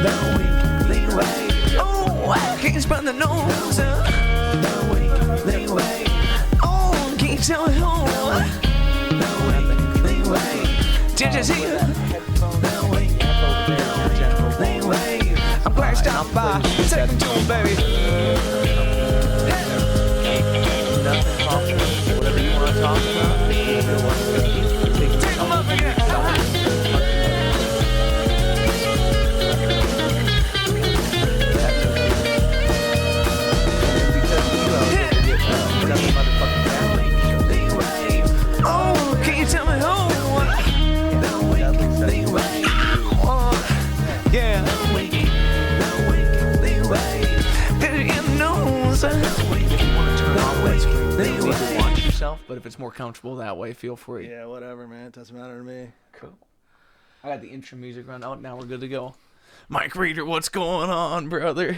the weekly wave. Oh, I can't spend the nose. The weekly wave. Oh, can you tell me who? The weekly wave. Did you see it? The weekly wave. I'm glad to stop by. Take me to him, baby. Nothing off. Whatever you want to talk about. Take him up again. Oh, can you tell me who? Yeah. Watch yourself, but if it's more comfortable that way, feel free. Yeah, whatever, man. It doesn't matter to me. Cool. I got the intro music run out. Now we're good to go. Mike Reader, what's going on, brother?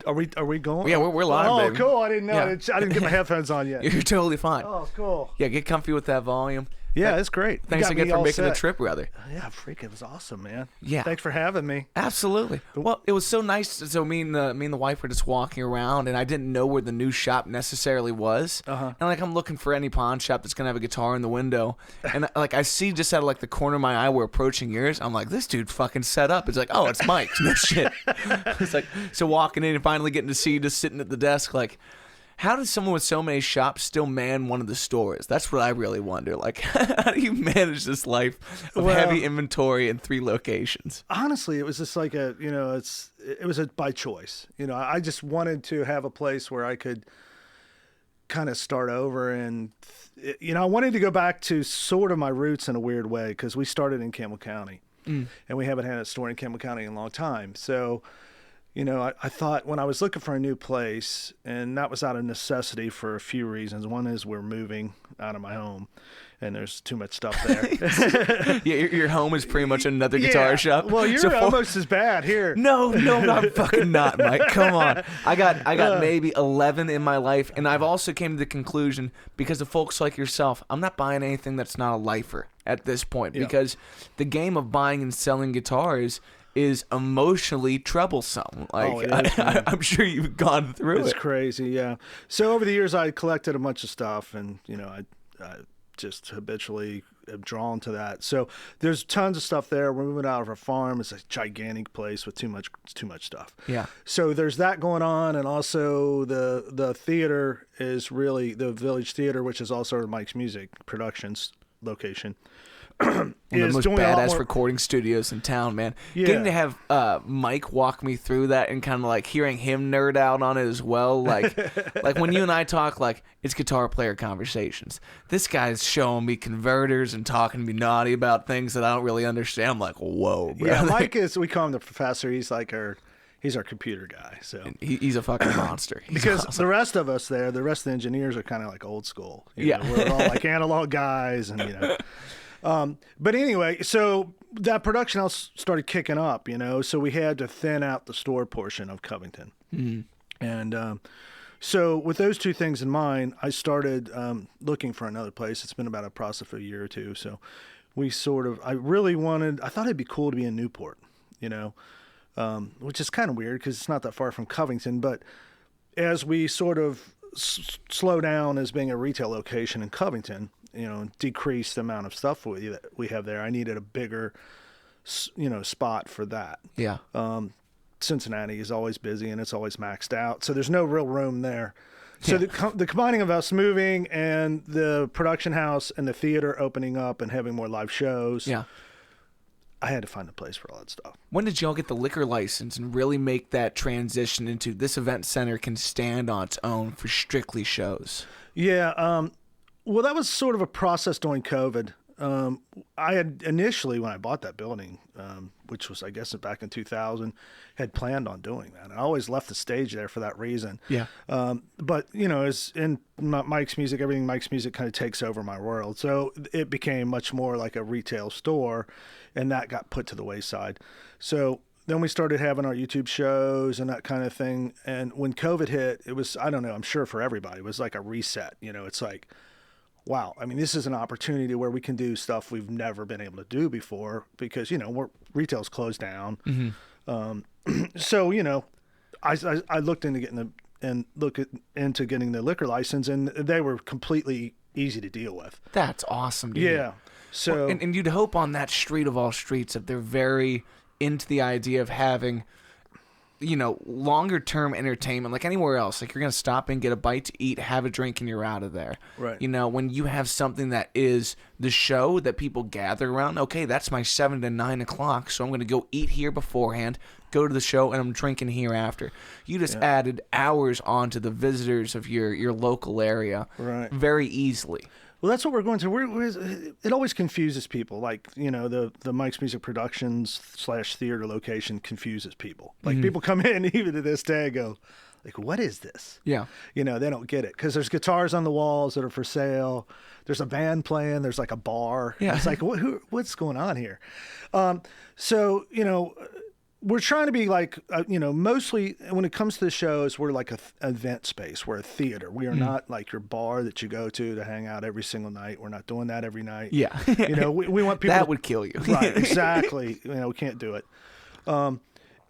Are we going? Yeah, we're live, Oh, baby. cool. I didn't know. Yeah. I didn't get my headphones on yet. You're totally fine. Oh, cool. Yeah, get comfy with that volume. Yeah, it's great. Thanks You got again me for all making the set. trip, brother. Yeah, freak, it was awesome, man. Yeah. Thanks for having me. Absolutely. Well, it was so nice. So me and the wife were just walking around, and I didn't know where the new shop necessarily was. Uh-huh. And like I'm looking for any pawn shop that's gonna have a guitar in the window, and like I see just out of like the corner of my eye we're approaching yours. I'm like, this dude fucking set up. It's like, oh, it's Mike's. No shit. It's like so walking in and finally getting to see you just sitting at the desk, like. How does someone with so many shops still man one of the stores? That's what I really wonder. Like, how do you manage this life of heavy inventory in 3 locations? Honestly, it was just like it was by choice. I just wanted to have a place where I could kind of start over, and I wanted to go back to sort of my roots in a weird way, because we started in Campbell County, and we haven't had a store in Campbell County in a long time. So, I thought when I was looking for a new place, and that was out of necessity for a few reasons. One is we're moving out of my home, and there's too much stuff there. Yeah, your home is pretty much another guitar shop. Well, you're almost as bad here. No, I'm fucking not, Mike. Come on. I got maybe 11 in my life, and I've also came to the conclusion, because of folks like yourself, I'm not buying anything that's not a lifer at this point, because the game of buying and selling guitars is emotionally troublesome. Like, I'm sure you've gone through it. It's crazy, yeah. So over the years, I collected a bunch of stuff, and I just habitually am drawn to that. So there's tons of stuff there. We're moving out of our farm. It's a gigantic place with too much stuff. Yeah. So there's that going on, and also the theater is really the Village Theater, which is also Mike's Music Productions location. One of the most badass recording studios in town, man. Yeah. Getting to have Mike walk me through that, and kind of like hearing him nerd out on it as well. Like when you and I talk, like it's guitar player conversations. This guy's showing me converters and talking to me naughty about things that I don't really understand. I'm like, whoa, bro. Yeah, Mike we call him the professor. He's like he's our computer guy. So he's a fucking monster. Because awesome. the rest of us there, the rest of the engineers are kind of like old school. Yeah. We're all like analog guys, and but anyway, so that production house started kicking up, so we had to thin out the store portion of Covington. Mm-hmm. And so with those two things in mind, I started looking for another place. It's been about a process for a year or two. So I thought it'd be cool to be in Newport, which is kind of weird because it's not that far from Covington. But as we sort of slow down as being a retail location in Covington, decrease the amount of stuff we have there, I needed a bigger, spot for that. Yeah. Cincinnati is always busy and it's always maxed out, so there's no real room there. So the combining of us moving and the production house and the theater opening up and having more live shows, I had to find a place for all that stuff. When did y'all get the liquor license and really make that transition into this event center can stand on its own for strictly shows? Yeah. Well, that was sort of a process during COVID. I had initially, when I bought that building, which was, I guess, back in 2000, had planned on doing that. I always left the stage there for that reason. Yeah. But, as in Mike's Music, everything Mike's Music kind of takes over my world. So it became much more like a retail store, and that got put to the wayside. So then we started having our YouTube shows and that kind of thing. And when COVID hit, it was, I don't know, I'm sure for everybody, it was like a reset. It's like, wow, I mean, this is an opportunity where we can do stuff we've never been able to do before because, retail's closed down. So, I looked into getting the liquor license, and they were completely easy to deal with. That's awesome, dude. Yeah. So, and you'd hope on that street of all streets that they're very into the idea of having, longer term entertainment, like anywhere else. Like, you're going to stop and get a bite to eat, have a drink, and you're out of there. Right. When you have something that is the show that people gather around, okay, that's my 7 to 9 o'clock, so I'm going to go eat here beforehand, go to the show, and I'm drinking here after. You just added hours onto the visitors of your local area very easily. Well, that's what we're going through. It always confuses people. Like, the Mike's Music Productions / theater location confuses people. Like, people come in even to this day and go, like, what is this? Yeah. They don't get it. Because there's guitars on the walls that are for sale. There's a band playing. There's like a bar. Yeah. It's like, what's going on here? So, we're trying to be like, mostly when it comes to the shows, we're like an event space. We're a theater. We are not like your bar that you go to hang out every single night. We're not doing that every night. Yeah. We want people. That would kill you. Right. Exactly. We can't do it.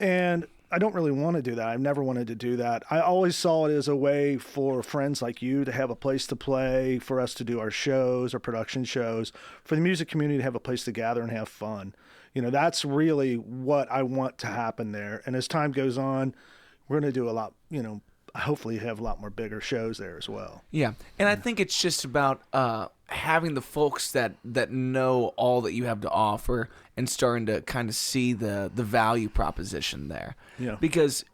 And I don't really want to do that. I've never wanted to do that. I always saw it as a way for friends like you to have a place to play, for us to do our shows, our production shows, for the music community to have a place to gather and have fun. That's really what I want to happen there. And as time goes on, we're going to do a lot, hopefully have a lot more bigger shows there as well. Yeah. And I think it's just about having the folks that know all that you have to offer and starting to kind of see the value proposition there. Yeah. Because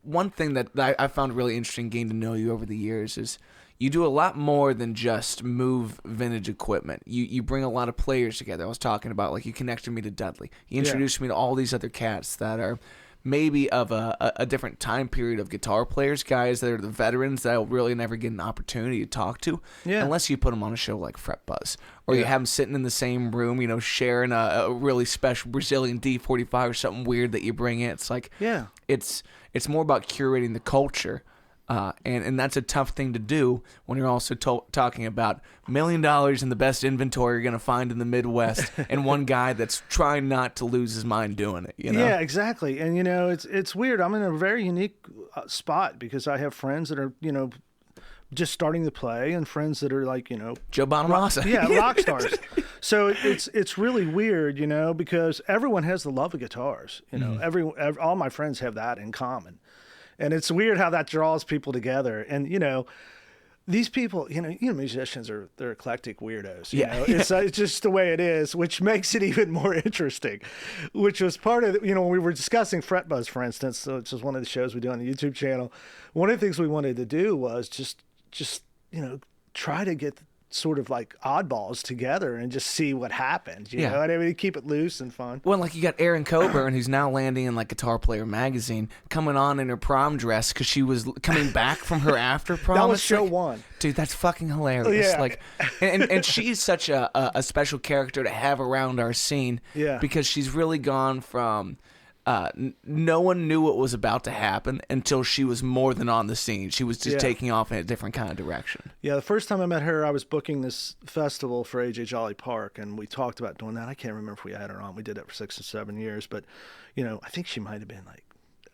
one thing that I found really interesting getting to know you over the years is you do a lot more than just move vintage equipment. You bring a lot of players together. I was talking about, like, you connected me to Dudley. You introduced me to all these other cats that are maybe of a different time period of guitar players, guys that are the veterans that will really never get an opportunity to talk to unless you put them on a show like Fret Buzz. Or you have them sitting in the same room, sharing a really special Brazilian D45 or something weird that you bring in. It's like, it's more about curating the culture. And that's a tough thing to do when you're also talking about $1 million in the best inventory you're going to find in the Midwest and one guy that's trying not to lose his mind doing it. Yeah, exactly. And, it's weird. I'm in a very unique spot because I have friends that are, just starting to play and friends that are like, Joe Bonamassa. Rock stars. So it's really weird, because everyone has the love of guitars. All my friends have that in common. And it's weird how that draws people together. And, these people, musicians they're eclectic weirdos. It's just the way it is, which makes it even more interesting, which was part of, when we were discussing Fret Buzz, for instance, which is one of the shows we do on the YouTube channel. One of the things we wanted to do was just try to get sort of like oddballs together and just see what happens. You know what I mean? Keep it loose and fun. Well, like you got Erin Coburn, who's now landing in like Guitar Player magazine, coming on in her prom dress because she was coming back from her after prom. That was show one. Dude, that's fucking hilarious. Yeah. Like, and she's such a special character to have around our scene. Yeah. Because she's really gone from no one knew what was about to happen until she was more than on the scene. She was just taking off in a different kind of direction. Yeah, the first time I met her, I was booking this festival for AJ Jolly Park, and we talked about doing that. I can't remember if we had her on. We did that for 6 or 7 years, but, I think she might have been like,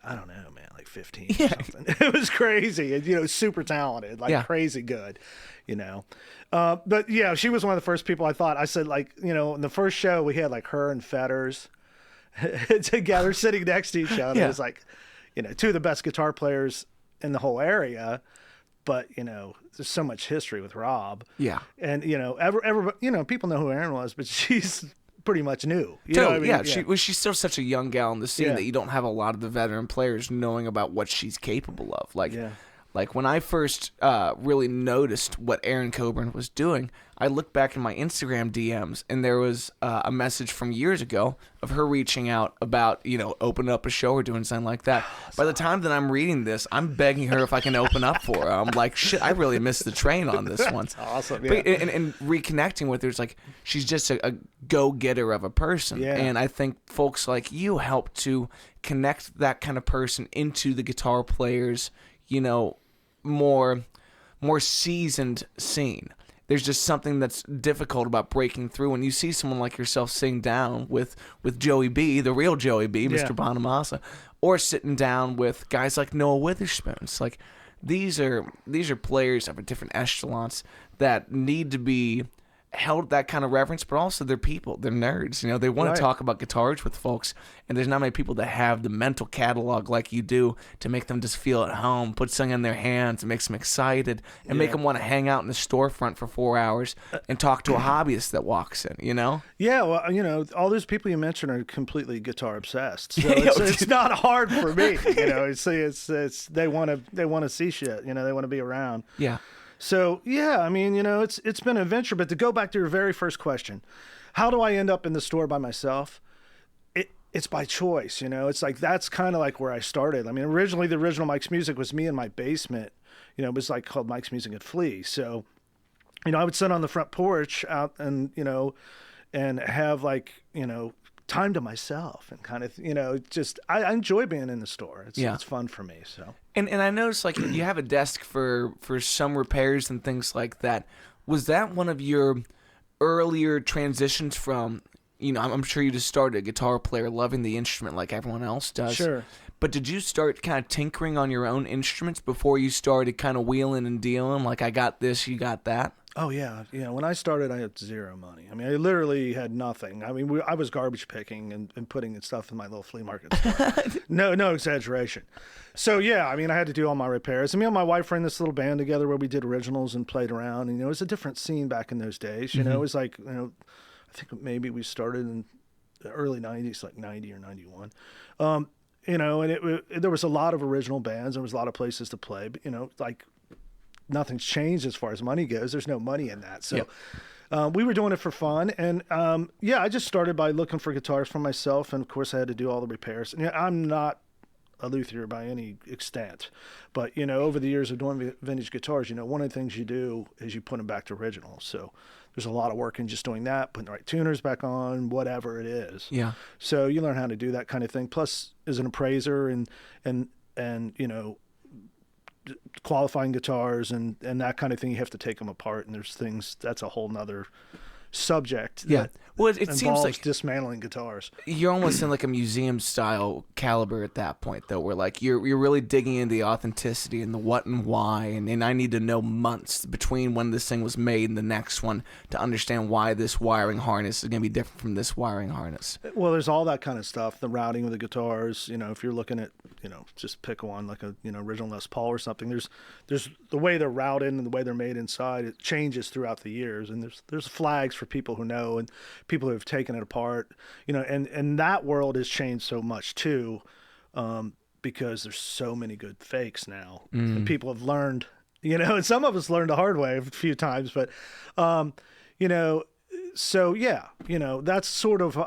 I don't know, man, like 15 or something. It was crazy. And, super talented, like crazy good, But, she was one of the first people I thought. I said, like, in the first show, we had, like, her and Fetters together sitting next to each other. It was like, two of the best guitar players in the whole area, but there's so much history with Rob. Yeah. And people know who Erin was, but she's pretty much new. You know what I mean? She's still such a young gal in the scene that you don't have a lot of the veteran players knowing about what she's capable of. Like when I first really noticed what Erin Coburn was doing, I looked back in my Instagram DMs, and there was a message from years ago of her reaching out about, opening up a show or doing something like that. By the time that I'm reading this, I'm begging her if I can open up for her. I'm like, shit, I really missed the train on this one. That's awesome. Yeah. But, and reconnecting with her, it's like she's just a go-getter of a person. Yeah. And I think folks like you help to connect that kind of person into the guitar players, more seasoned scene. there's just something that's difficult about breaking through when you see someone like yourself sitting down with Joey B, the real Joey B, Mr. Bonamassa, or sitting down with guys like Noah Witherspoon. It's like these are players of a different echelons that need to be held that kind of reverence, but also they're people, they're nerds, they want to talk about guitars with folks, and there's not many people that have the mental catalog like you do to make them just feel at home, put something in their hands and makes them excited and make them want to hang out in the storefront for 4 hours and talk to a hobbyist that walks in, Yeah, well, all those people you mentioned are completely guitar obsessed, so it's not hard for me, it's they want to see shit, they want to be around. Yeah. So, yeah, I mean, it's been an adventure. But to go back to your very first question, how do I end up in the store by myself? It's by choice, It's like that's kind of like where I started. I mean, originally, the original Mike's Music was me in my basement. It was like called Mike's Music at Flea. So, I would sit on the front porch out and, and have like, time to myself and kind of, just I enjoy being in the store. It's fun for me. So. And I noticed like you have a desk for some repairs and things like that. Was that one of your earlier transitions from, I'm sure you just started a guitar player loving the instrument like everyone else does. Sure. But did you start kind of tinkering on your own instruments before you started kind of wheeling and dealing? Like I got this, you got that? Oh, yeah. When I started, I had zero money. I mean, I literally had nothing. I mean, I was garbage picking and putting stuff in my little flea market store. No exaggeration. So, yeah, I mean, I had to do all my repairs. And me and my wife were in this little band together where we did originals and played around. And, it was a different scene back in those days. It was like, I think maybe we started in the early 90s, like 90 or 91. And there was a lot of original bands. There was a lot of places to play. But, like... nothing's changed as far as money goes. There's no money in that. So we were doing it for fun. And I just started by looking for guitars for myself. And of course I had to do all the repairs. And I'm not a luthier by any extent, but over the years of doing vintage guitars, one of the things you do is you put them back to original. So there's a lot of work in just doing that, putting the right tuners back on, whatever it is. Yeah. So you learn how to do that kind of thing. Plus as an appraiser and qualifying guitars and that kind of thing, you have to take them apart, and there's things that's a whole nother subject. Yeah. Well, it seems like dismantling guitars. You're almost in like a museum style caliber at that point, though, where like you're really digging into the authenticity and the what and why, and I need to know months between when this thing was made and the next one to understand why this wiring harness is going to be different from this wiring harness. Well, there's all that kind of stuff. The routing of the guitars. If you're looking at just pick one like a original Les Paul or something. There's the way they're routed and the way they're made inside. It changes throughout the years, and there's flags for people who know and people who have taken it apart. And that world has changed so much too, because there's so many good fakes now, and people have learned. And some of us learned the hard way a few times, but so yeah, that's sort of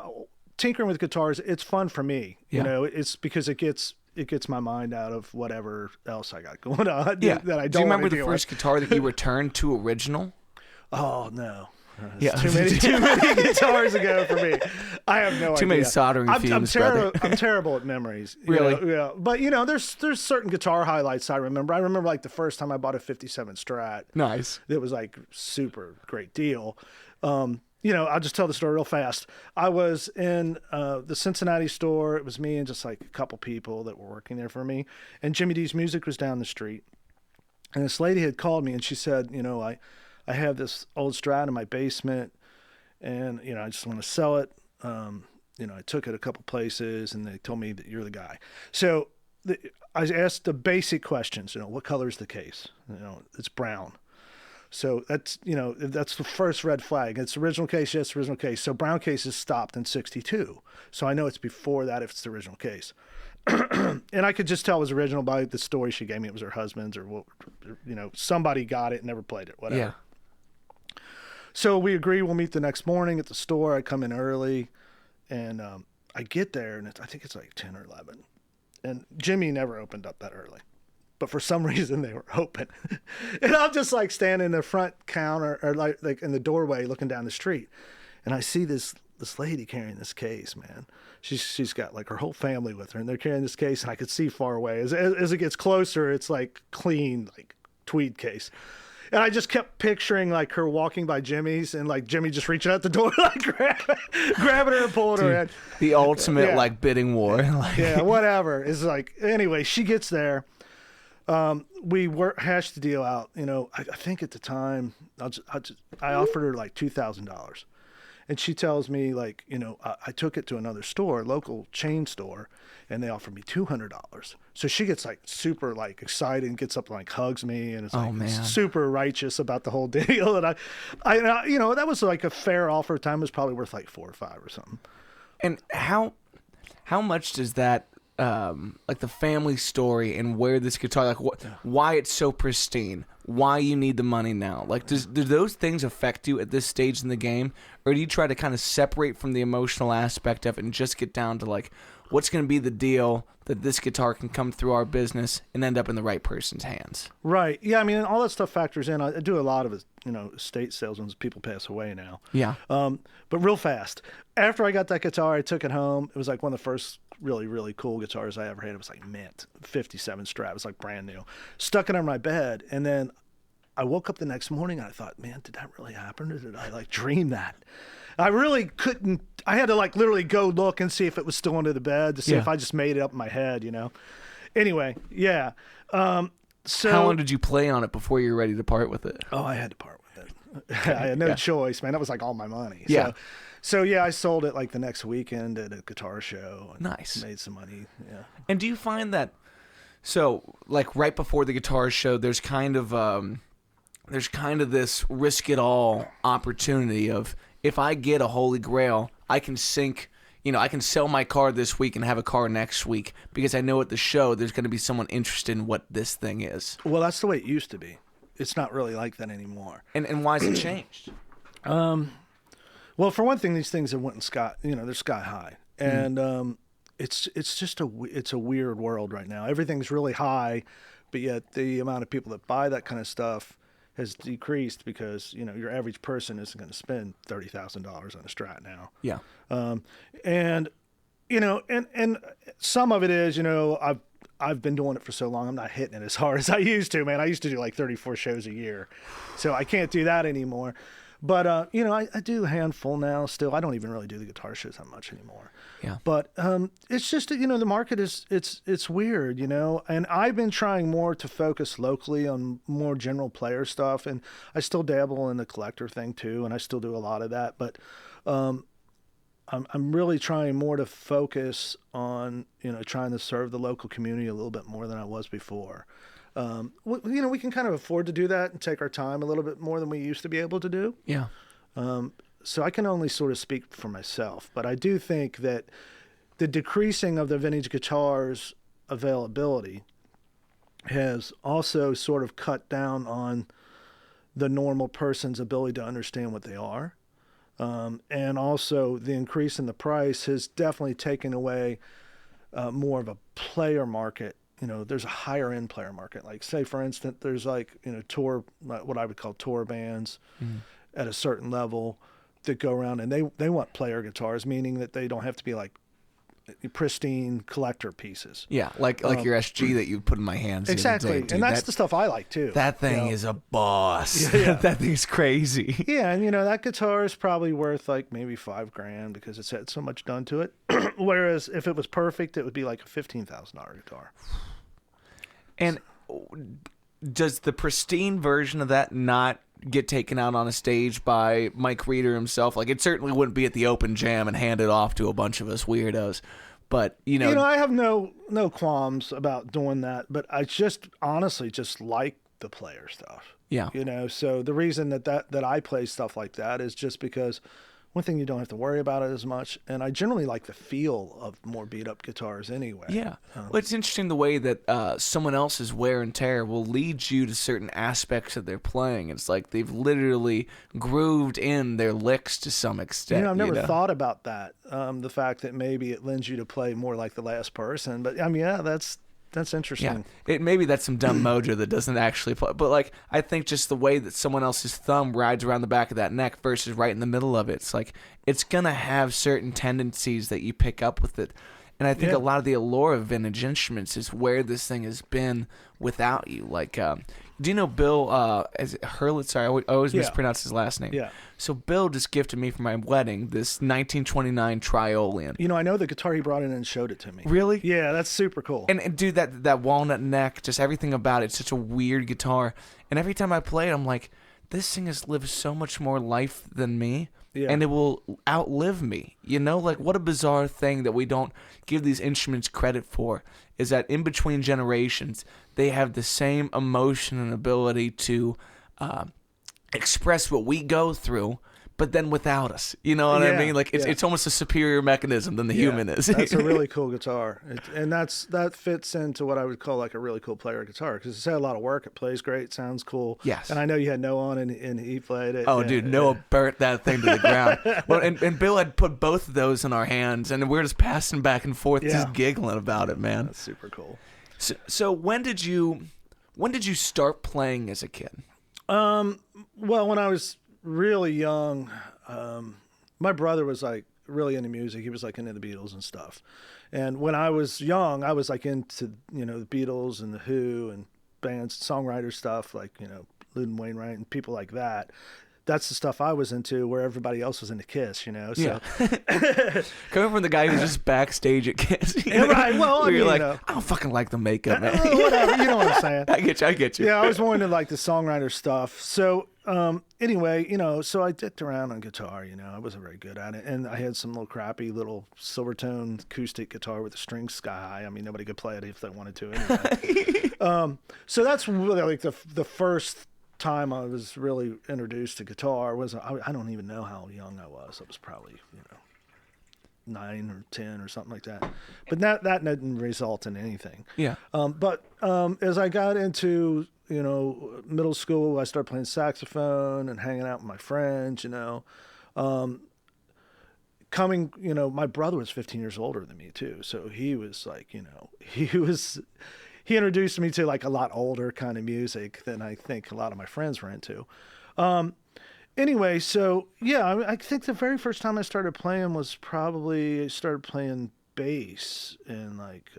tinkering with guitars. It's fun for me. It's because it gets my mind out of whatever else I got going on. Yeah. That I don't. Do you remember the first guitar that you returned to original? Oh no. Too many guitars ago for me. I have no idea. Too many soldering fumes, brother. I'm terrible at memories. Really? Yeah. But there's certain guitar highlights I remember. I remember like the first time I bought a 57 Strat. Nice. It was like super great deal. I'll just tell the story real fast. I was in the Cincinnati store. It was me and just like a couple people that were working there for me. And Jimmy D's Music was down the street. And this lady had called me and she said, I have this old Strat in my basement and, I just want to sell it. I took it a couple places and they told me that you're the guy. So I asked the basic questions, what color is the case? It's brown. So that's the first red flag. It's original case, yes, original case. So brown case is stopped in 62. So I know it's before that if it's the original case. And I could just tell it was original by the story she gave me. It was her husband's or somebody got it and never played it, whatever. Yeah. So we agree we'll meet the next morning at the store. I come in early and I get there and I think it's like 10 or 11. And Jimmy never opened up that early. But for some reason they were open. And I'm just like standing in the front counter or like in the doorway looking down the street. And I see this lady carrying this case, man. She's got like her whole family with her and they're carrying this case and I could see far away. As it gets closer, it's like clean, like tweed case. And I just kept picturing like her walking by Jimmy's and like Jimmy just reaching out the door, like grabbing her and pulling her in. The ultimate Yeah. like bidding war. Like, Yeah, whatever. It's like, anyway, she gets there. We hashed the deal out. You know, I think at the time I offered her like $2,000, and she tells me like, you know, I took it to another store, local chain store, and they offered me $200. So she gets like super like excited and gets up and like hugs me and is like super righteous about the whole deal. And I you know, that was like a fair offer. Time was probably worth like 4 or 5 or something. And how much does that like the family story and where this guitar, like why it's so pristine, why you need the money now, like do those things affect you at this stage in the game, or do you try to kind of separate from the emotional aspect of it and just get down to like what's going to be the deal that this guitar can come through our business and end up in the right person's hands? Right. Yeah. I mean, all that stuff factors in. I do a lot of it, you know, estate sales when people pass away now. Yeah. But real fast, after I got that guitar, I took it home. It was like one of the first really, really cool guitars I ever had. It was like mint, 57 Strat. It was like brand new. Stuck it on my bed. And then I woke up the next morning and I thought, man, did that really happen? Or did I like dream that? I really couldn't. I had to like literally go look and see if it was still under the bed to see if I just made it up in my head, you know. Anyway, yeah. So how long did you play on it before you were ready to part with it? Oh, I had to part with it. I had no choice, man. That was like all my money. Yeah. So yeah, I sold it like the next weekend at a guitar show. And nice. Made some money. Yeah. And do you find that? So like right before the guitar show, there's kind of this risk it all opportunity of, if I get a holy grail, I can sink, you know, I can sell my car this week and have a car next week because I know at the show there's going to be someone interested in what this thing is. Well, that's the way it used to be. It's not really like that anymore. And why has it changed? Well, for one thing, these things have went they're sky high, and it's just it's a weird world right now. Everything's really high, but yet the amount of people that buy that kind of stuff has decreased because, you know, your average person isn't going to spend $30,000 on a Strat now. Yeah. And, you know, and some of it is, you know, I've been doing it for so long, I'm not hitting it as hard as I used to, man. I used to do like 34 shows a year. So I can't do that anymore. But, you know, I do a handful now still. I don't even really do the guitar shows that much anymore. Yeah. But it's just, you know, the market is, it's weird, you know, and I've been trying more to focus locally on more general player stuff. And I still dabble in the collector thing too. And I still do a lot of that. But I'm really trying more to focus on, you know, trying to serve the local community a little bit more than I was before. You know, we can kind of afford to do that and take our time a little bit more than we used to be able to do. Yeah. So I can only sort of speak for myself, but I do think that the decreasing of the vintage guitars availability has also sort of cut down on the normal person's ability to understand what they are. And also the increase in the price has definitely taken away more of a player market. You know, there's a higher end player market. Like, say, for instance, there's like, you know, what I would call tour bands at a certain level that go around and they want player guitars, meaning that they don't have to be like pristine collector pieces. Yeah, like your SG that you put in my hands. Exactly. The other day, dude. And that's the stuff I like too. That thing you know? is a boss. Yeah. That thing's crazy. Yeah, and you know, that guitar is probably worth like maybe $5,000 because it's had so much done to it. Whereas if it was perfect, it would be like a $15,000 guitar. And does the pristine version of that not get taken out on a stage by Mike Reeder himself? Like, it certainly wouldn't be at the open jam and handed off to a bunch of us weirdos. But, you know, I have no qualms about doing that, but I just honestly just like the player stuff. Yeah. You know, so the reason that I play stuff like that is just because, one thing, you don't have to worry about it as much, and I generally like the feel of more beat up guitars anyway. Yeah. Well, it's interesting the way that someone else's wear and tear will lead you to certain aspects of their playing. It's like they've literally grooved in their licks to some extent. You know, I've never thought about that. The fact that maybe it lends you to play more like the last person, but I mean, yeah, that's interesting. Yeah, maybe that's some dumb mojo that doesn't actually play. But, like, I think just the way that someone else's thumb rides around the back of that neck versus right in the middle of it, it's like it's going to have certain tendencies that you pick up with it. And I think Yeah. a lot of the allure of vintage instruments is where this thing has been without you. Like, do you know Bill, is it Hurlitz? Sorry, I always Yeah. mispronounce his last name. Yeah. So Bill just gifted me for my wedding this 1929 Triolian. You know, I know the guitar he brought in and showed it to me. Really? Yeah, that's super cool. And dude, that walnut neck, just everything about it's such a weird guitar. And every time I play it, I'm like, this thing has lived so much more life than me. Yeah. And it will outlive me. You know, like what a bizarre thing that we don't give these instruments credit for is that in between generations, they have the same emotion and ability to express what we go through, but then without us. You know what I Yeah, mean? Like it's almost a superior mechanism than the human is. That's a really cool guitar, and that fits into what I would call like a really cool player guitar because it's had a lot of work. It plays great, sounds cool. Yes. And I know you had Noah on and he played it. Oh, and, dude, Noah burnt that thing to the ground. Well, and Bill had put both of those in our hands, and we were just passing back and forth, Yeah. just giggling about it, man. That's super cool. So when did you start playing as a kid? Well, when I was really young, my brother was like really into music. He was like into the Beatles and stuff. And when I was young, I was like into, you know, the Beatles and the Who and bands, songwriter stuff like, you know, Luden Wainwright and people like that. That's the stuff I was into where everybody else was into Kiss, you know? So, Coming from the guy who's just backstage at Kiss. You know? Right, well, I Where you're mean, like, you know. I don't fucking like the makeup, man. whatever, you know what I'm saying? I get you. Yeah, I was more into like the songwriter stuff. So anyway, you know, so I dicked around on guitar, you know, I wasn't very good at it. And I had some little crappy little Silvertone acoustic guitar with the strings sky high. I mean, nobody could play it if they wanted to anyway. So that's really like the first time I was really introduced to guitar was, I don't even know how young I was. I was probably, you know, 9 or 10 or something like that. But that didn't result in anything. Yeah. But as I got into, you know, middle school, I started playing saxophone and hanging out with my friends, you know. You know, my brother was 15 years older than me too. So he was like, you know, he introduced me to like a lot older kind of music than I think a lot of my friends were into. Anyway, so yeah, I think the very first time I started playing was probably I started playing bass in like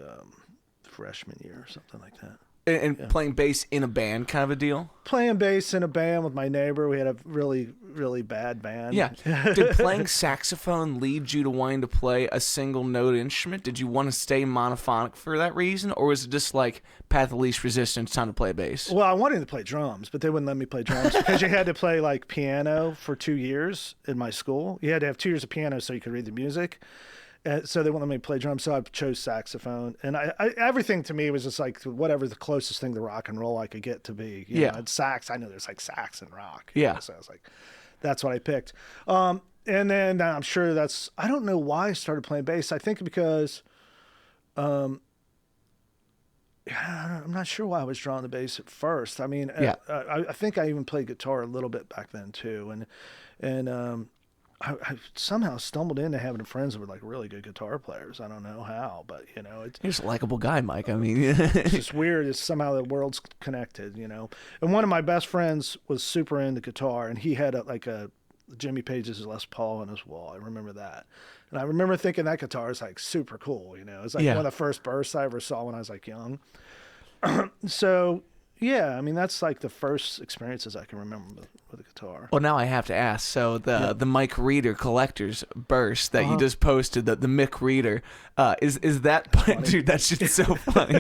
freshman year or something like that. And playing bass in a band kind of a deal? Playing bass in a band with my neighbor. We had a really, really bad band. Yeah. Did playing saxophone lead you to wanting to play a single note instrument? Did you want to stay monophonic for that reason? Or was it just like path of least resistance, time to play bass? Well, I wanted to play drums, but they wouldn't let me play drums because you had to play like piano for 2 years in my school. You had to have 2 years of piano so you could read the music. So they wouldn't let me play drums, so I chose saxophone. And I everything to me was just like whatever the closest thing to rock and roll I could get to be. You know, and sax, I know there's like sax and rock. Yeah. So I was like, that's what I picked. And then I'm sure I don't know why I started playing bass. I think because, I'm not sure why I was drawn to bass at first. I mean, I think I even played guitar a little bit back then too. And I somehow stumbled into having friends that were like really good guitar players. I don't know how, but you know, You're just a likable guy, Mike. I mean, it's just weird. It's somehow the world's connected, you know. And one of my best friends was super into guitar, and he had a Jimmy Page's Les Paul on his wall. I remember that, and I remember thinking that guitar is like super cool. You know, it's like one of the first bursts I ever saw when I was like young. So yeah, I mean that's like the first experiences I can remember with a guitar. Well, now I have to ask. So the Mike Reeder collector's burst that you just posted, the Mick Reeder, is that dude? That shit's so funny.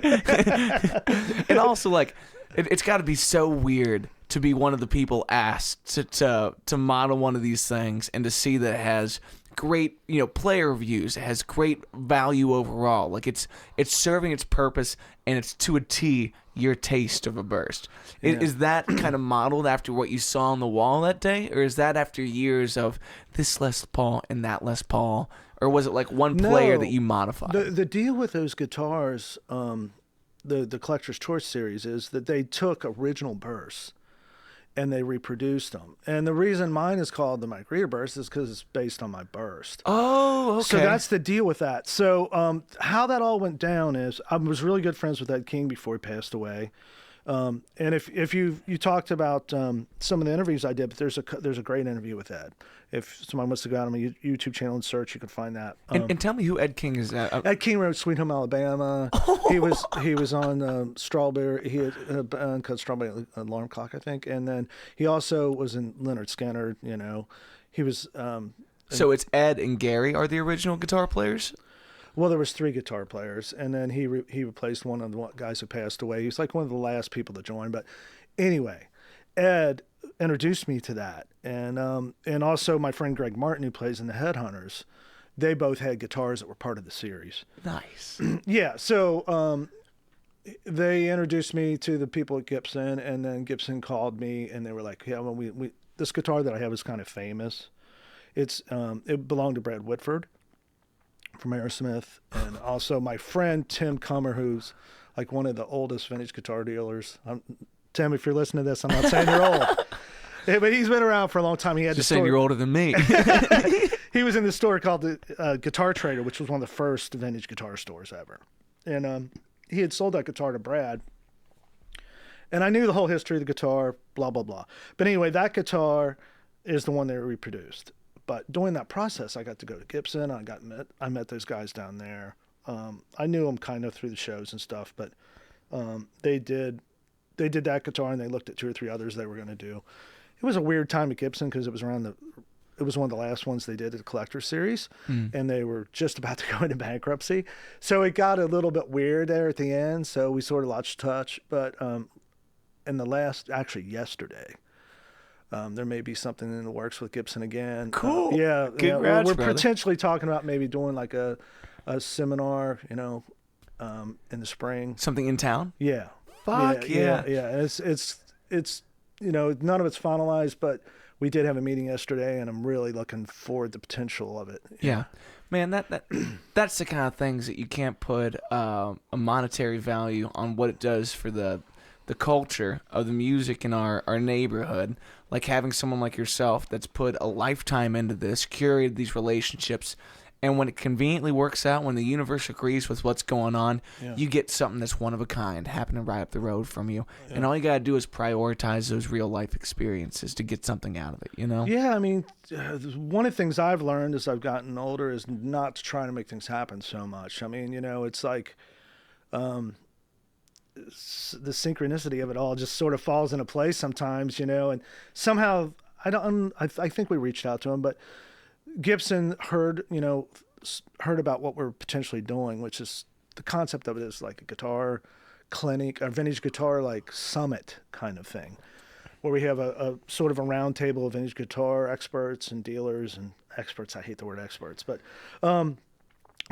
And also, like, it's got to be so weird to be one of the people asked to model one of these things and to see that it has great, you know, player reviews. It has great value overall. Like it's serving its purpose and it's to a T your taste of a burst. Is that kind of modeled after what you saw on the wall that day, or is that after years of this Les Paul and that Les Paul, or was it like one player that you modified? The deal with those guitars, the Collector's Choice series, is that they took original bursts and they reproduced them. And the reason mine is called the Mike Reeder burst is because it's based on my burst. Oh, okay. So that's the deal with that. So how that all went down is I was really good friends with Ed King before he passed away. And if you talked about some of the interviews I did, but there's a great interview with Ed. If someone wants to go out on my YouTube channel and search, you can find that. And tell me who Ed King is. Ed King wrote Sweet Home Alabama. He was on Strawberry. He had a band called Strawberry Alarm Clock, I think. And then he also was in Leonard Skinner. You know, he was. So it's Ed and Gary are the original guitar players? Well, there was 3 guitar players, and then he replaced one of the guys who passed away. He was like one of the last people to join. But anyway, Ed introduced me to that, and also my friend Greg Martin, who plays in the Headhunters. They both had guitars that were part of the series. Nice. Yeah, so they introduced me to the people at Gibson, and then Gibson called me, and they were like, "Yeah, well, we this guitar that I have is kind of famous. It belonged to Brad Whitford from Aerosmith, and also my friend Tim Comer, who's like one of the oldest vintage guitar dealers. Tim, if you're listening to this, I'm not saying you're old, but he's been around for a long time. He had Just saying you're older than me. He was in the store called the Guitar Trader, which was one of the first vintage guitar stores ever, and he had sold that guitar to Brad. And I knew the whole history of the guitar, blah blah blah. But anyway, that guitar is the one they reproduced. But during that process, I got to go to Gibson. I met those guys down there. I knew them kind of through the shows and stuff, but they did that guitar, and they looked at 2 or 3 others they were going to do. It was a weird time at Gibson because it was one of the last ones they did at the Collector Series, and they were just about to go into bankruptcy. So it got a little bit weird there at the end. So we sort of lost touch. But actually yesterday, there may be something in the works with Gibson again. Cool. Yeah. Congrats, we're brother. potentially talking about maybe doing like a seminar, in the spring. Something in town? Yeah. Fuck yeah. Yeah. It's none of it's finalized, but we did have a meeting yesterday, and I'm really looking forward to the potential of it. Yeah. Man, that's the kind of things that you can't put a monetary value on what it does for the culture of the music in our neighborhood. Like having someone like yourself that's put a lifetime into this, curated these relationships, and when it conveniently works out, when the universe agrees with what's going on, you get something that's one of a kind happening right up the road from you. Yeah. And all you got to do is prioritize those real life experiences to get something out of it, you know? Yeah, I mean, one of the things I've learned as I've gotten older is not to try to make things happen so much. I mean, it's like the synchronicity of it all just sort of falls into place sometimes, and somehow I think we reached out to him, but Gibson heard about what we're potentially doing, which is the concept of it is like a guitar clinic, a vintage guitar like summit kind of thing, where we have a sort of a round table of vintage guitar experts and dealers and experts. I hate the word experts, but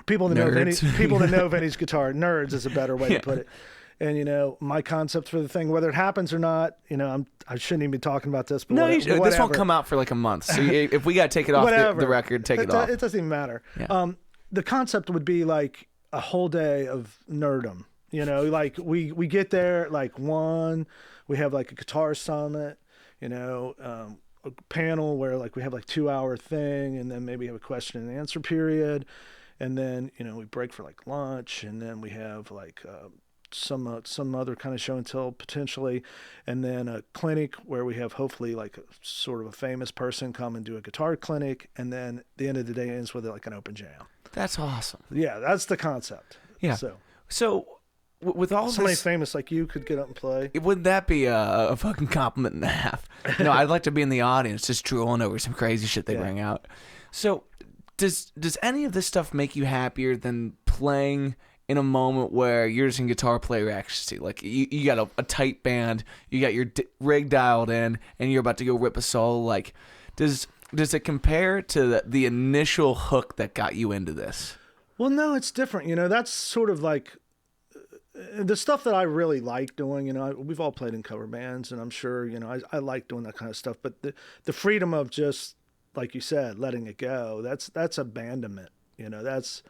people that know vintage guitar, nerds is a better way to put it. And my concept for the thing, whether it happens or not, I shouldn't even be talking about this. But no, this won't come out for like a month. So if we got to take it off the record, take it off. It doesn't even matter. Yeah. The concept would be like a whole day of nerdom. Like we get there like we have like a guitar summit, a panel where like we have like 2-hour thing, and then maybe have a question and answer period, and then we break for like lunch, and then we have like some other kind of show and tell potentially, and then a clinic where we have hopefully like a sort of a famous person come and do a guitar clinic, and then the end of the day ends with like an open jam. That's awesome. Yeah, that's the concept. Yeah. So with all somebody this, famous like you could get up and play. Wouldn't that be a fucking compliment and a half? No, I'd like to be in the audience just drooling over some crazy shit they bring out. So does any of this stuff make you happier than playing in a moment where you're just in guitar player ecstasy? Like you got a tight band, you got your rig dialed in, and you're about to go rip a solo. Like, does it compare to the initial hook that got you into this? Well, no, it's different. That's sort of like the stuff that I really like doing. We've all played in cover bands, and I'm sure I like doing that kind of stuff. But the freedom of just like you said, letting it go. That's abandonment. That's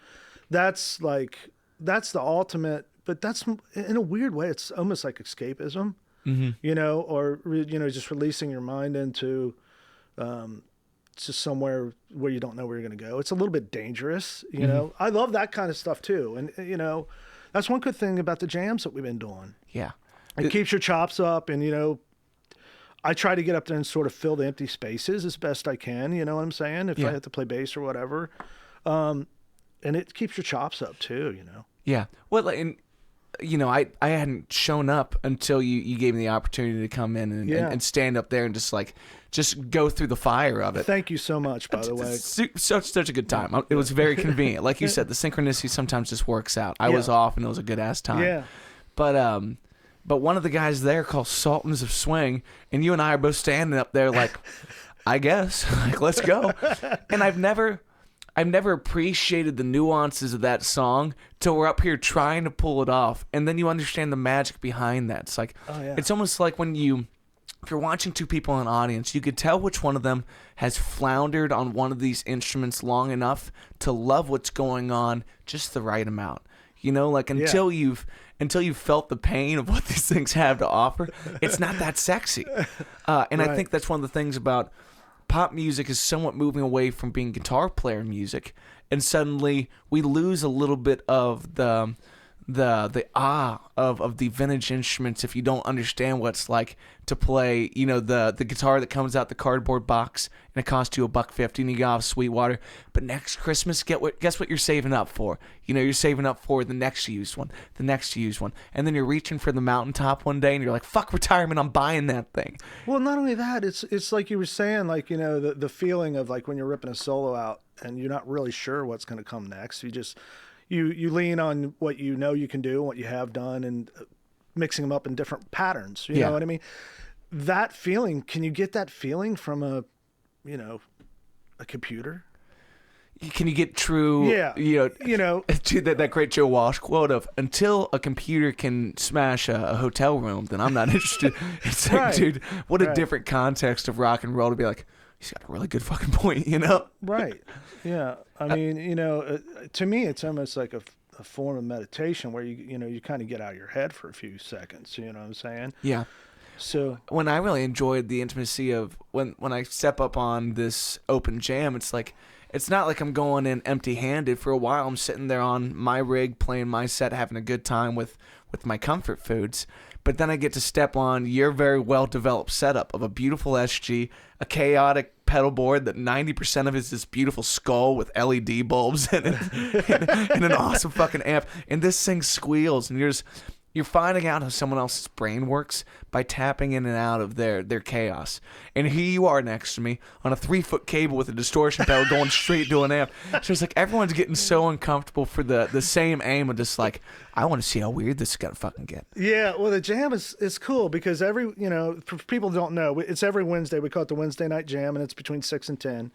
the ultimate, but that's in a weird way, it's almost like escapism, or just releasing your mind into to somewhere where you don't know where you're going to go. It's a little bit dangerous, I love that kind of stuff too. And, that's one good thing about the jams that we've been doing. Yeah. It keeps your chops up, and I try to get up there and sort of fill the empty spaces as best I can. You know what I'm saying? If I have to play bass or whatever, and it keeps your chops up too. Yeah. Well, and I hadn't shown up until you gave me the opportunity to come in and stand up there and just go through the fire of it. Thank you so much, by the way. Such a good time. It was very convenient. Like you said, the synchronicity sometimes just works out. I was off, and it was a good ass time. Yeah. But one of the guys there called Sultans of Swing, and you and I are both standing up there like, I guess, like, let's go. And I've never appreciated the nuances of that song till we're up here trying to pull it off, and then you understand the magic behind that. It's like, it's almost like if you're watching two people in an audience, you could tell which one of them has floundered on one of these instruments long enough to love what's going on just the right amount. Until you've felt the pain of what these things have to offer, it's not that sexy. And I think that's one of the things about pop music is somewhat moving away from being guitar player music, and suddenly we lose a little bit of the awe of the vintage instruments if you don't understand what it's like to play, the guitar that comes out the cardboard box and it costs you $1.50 and you got off Sweetwater. But next Christmas, guess what you're saving up for? You're saving up for the next used one, and then you're reaching for the mountaintop one day and you're like, fuck retirement, I'm buying that thing. Well, not only that, it's like you were saying, like, the feeling of like when you're ripping a solo out and you're not really sure what's going to come next. You lean on what you can do, what you have done, and mixing them up in different patterns. You know what I mean? That feeling, can you get that feeling from a computer? Can you get true? That great Joe Walsh quote of, "Until a computer can smash a hotel room, then I'm not interested." It's like, dude, what a different context of rock and roll to be like, he's got a really good fucking point, Right. Yeah. I mean, to me, it's almost like a form of meditation where you kind of get out of your head for a few seconds. You know what I'm saying? Yeah. So when I really enjoyed the intimacy of when I step up on this open jam, it's like, it's not like I'm going in empty-handed. For a while, I'm sitting there on my rig, playing my set, having a good time with my comfort foods. But then I get to step on your very well-developed setup of a beautiful SG, a chaotic pedal board that 90% of it is this beautiful skull with LED bulbs in it, and an awesome fucking amp. And this thing squeals, and you're finding out how someone else's brain works by tapping in and out of their chaos. And here you are next to me on a 3-foot cable with a distortion pedal going straight to an amp. So it's like everyone's getting so uncomfortable for the same aim of just like, I want to see how weird this is going to fucking get. Yeah, well, the jam is cool because for people who don't know, it's every Wednesday. We call it the Wednesday Night Jam, and it's between 6 and 10.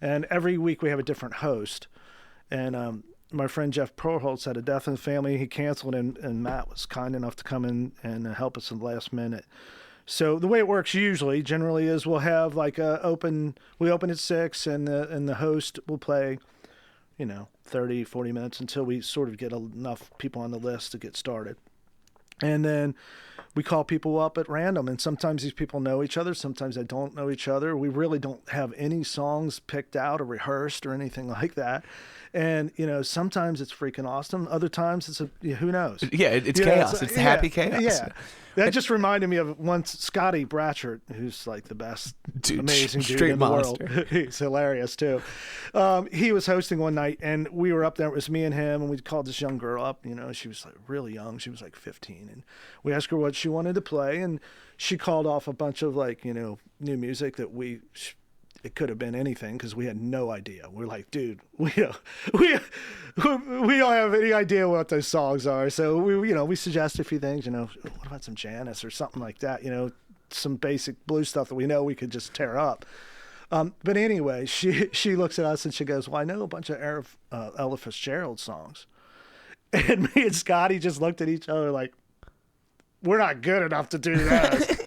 And every week we have a different host. And my friend Jeff Perholtz had a death in the family. He canceled, and Matt was kind enough to come in and help us in the last minute. So the way it works generally is we'll have like we open at 6, and the host will play, 30, 40 minutes until we sort of get enough people on the list to get started. And then we call people up at random, and sometimes these people know each other, sometimes they don't know each other. We really don't have any songs picked out or rehearsed or anything like that. And, sometimes it's freaking awesome. Other times it's who knows? Yeah, it's chaos. It's happy chaos. Yeah. That just reminded me of once Scotty Bratchert, who's like the best, amazing dude in the world. He's hilarious too. He was hosting one night, and we were up there. It was me and him, and we called this young girl up. She was like really young. She was like 15, and we asked her what she wanted to play, and she called off a bunch of new music that it could have been anything because we had no idea. We're like, dude, we don't have any idea what those songs are. So we suggested a few things. What about some Janis or something like that? Some basic blues stuff that we know we could just tear up. But anyway, she looks at us and she goes, "Well, I know a bunch of Ella Fitzgerald songs," and me and Scotty just looked at each other like, we're not good enough to do that.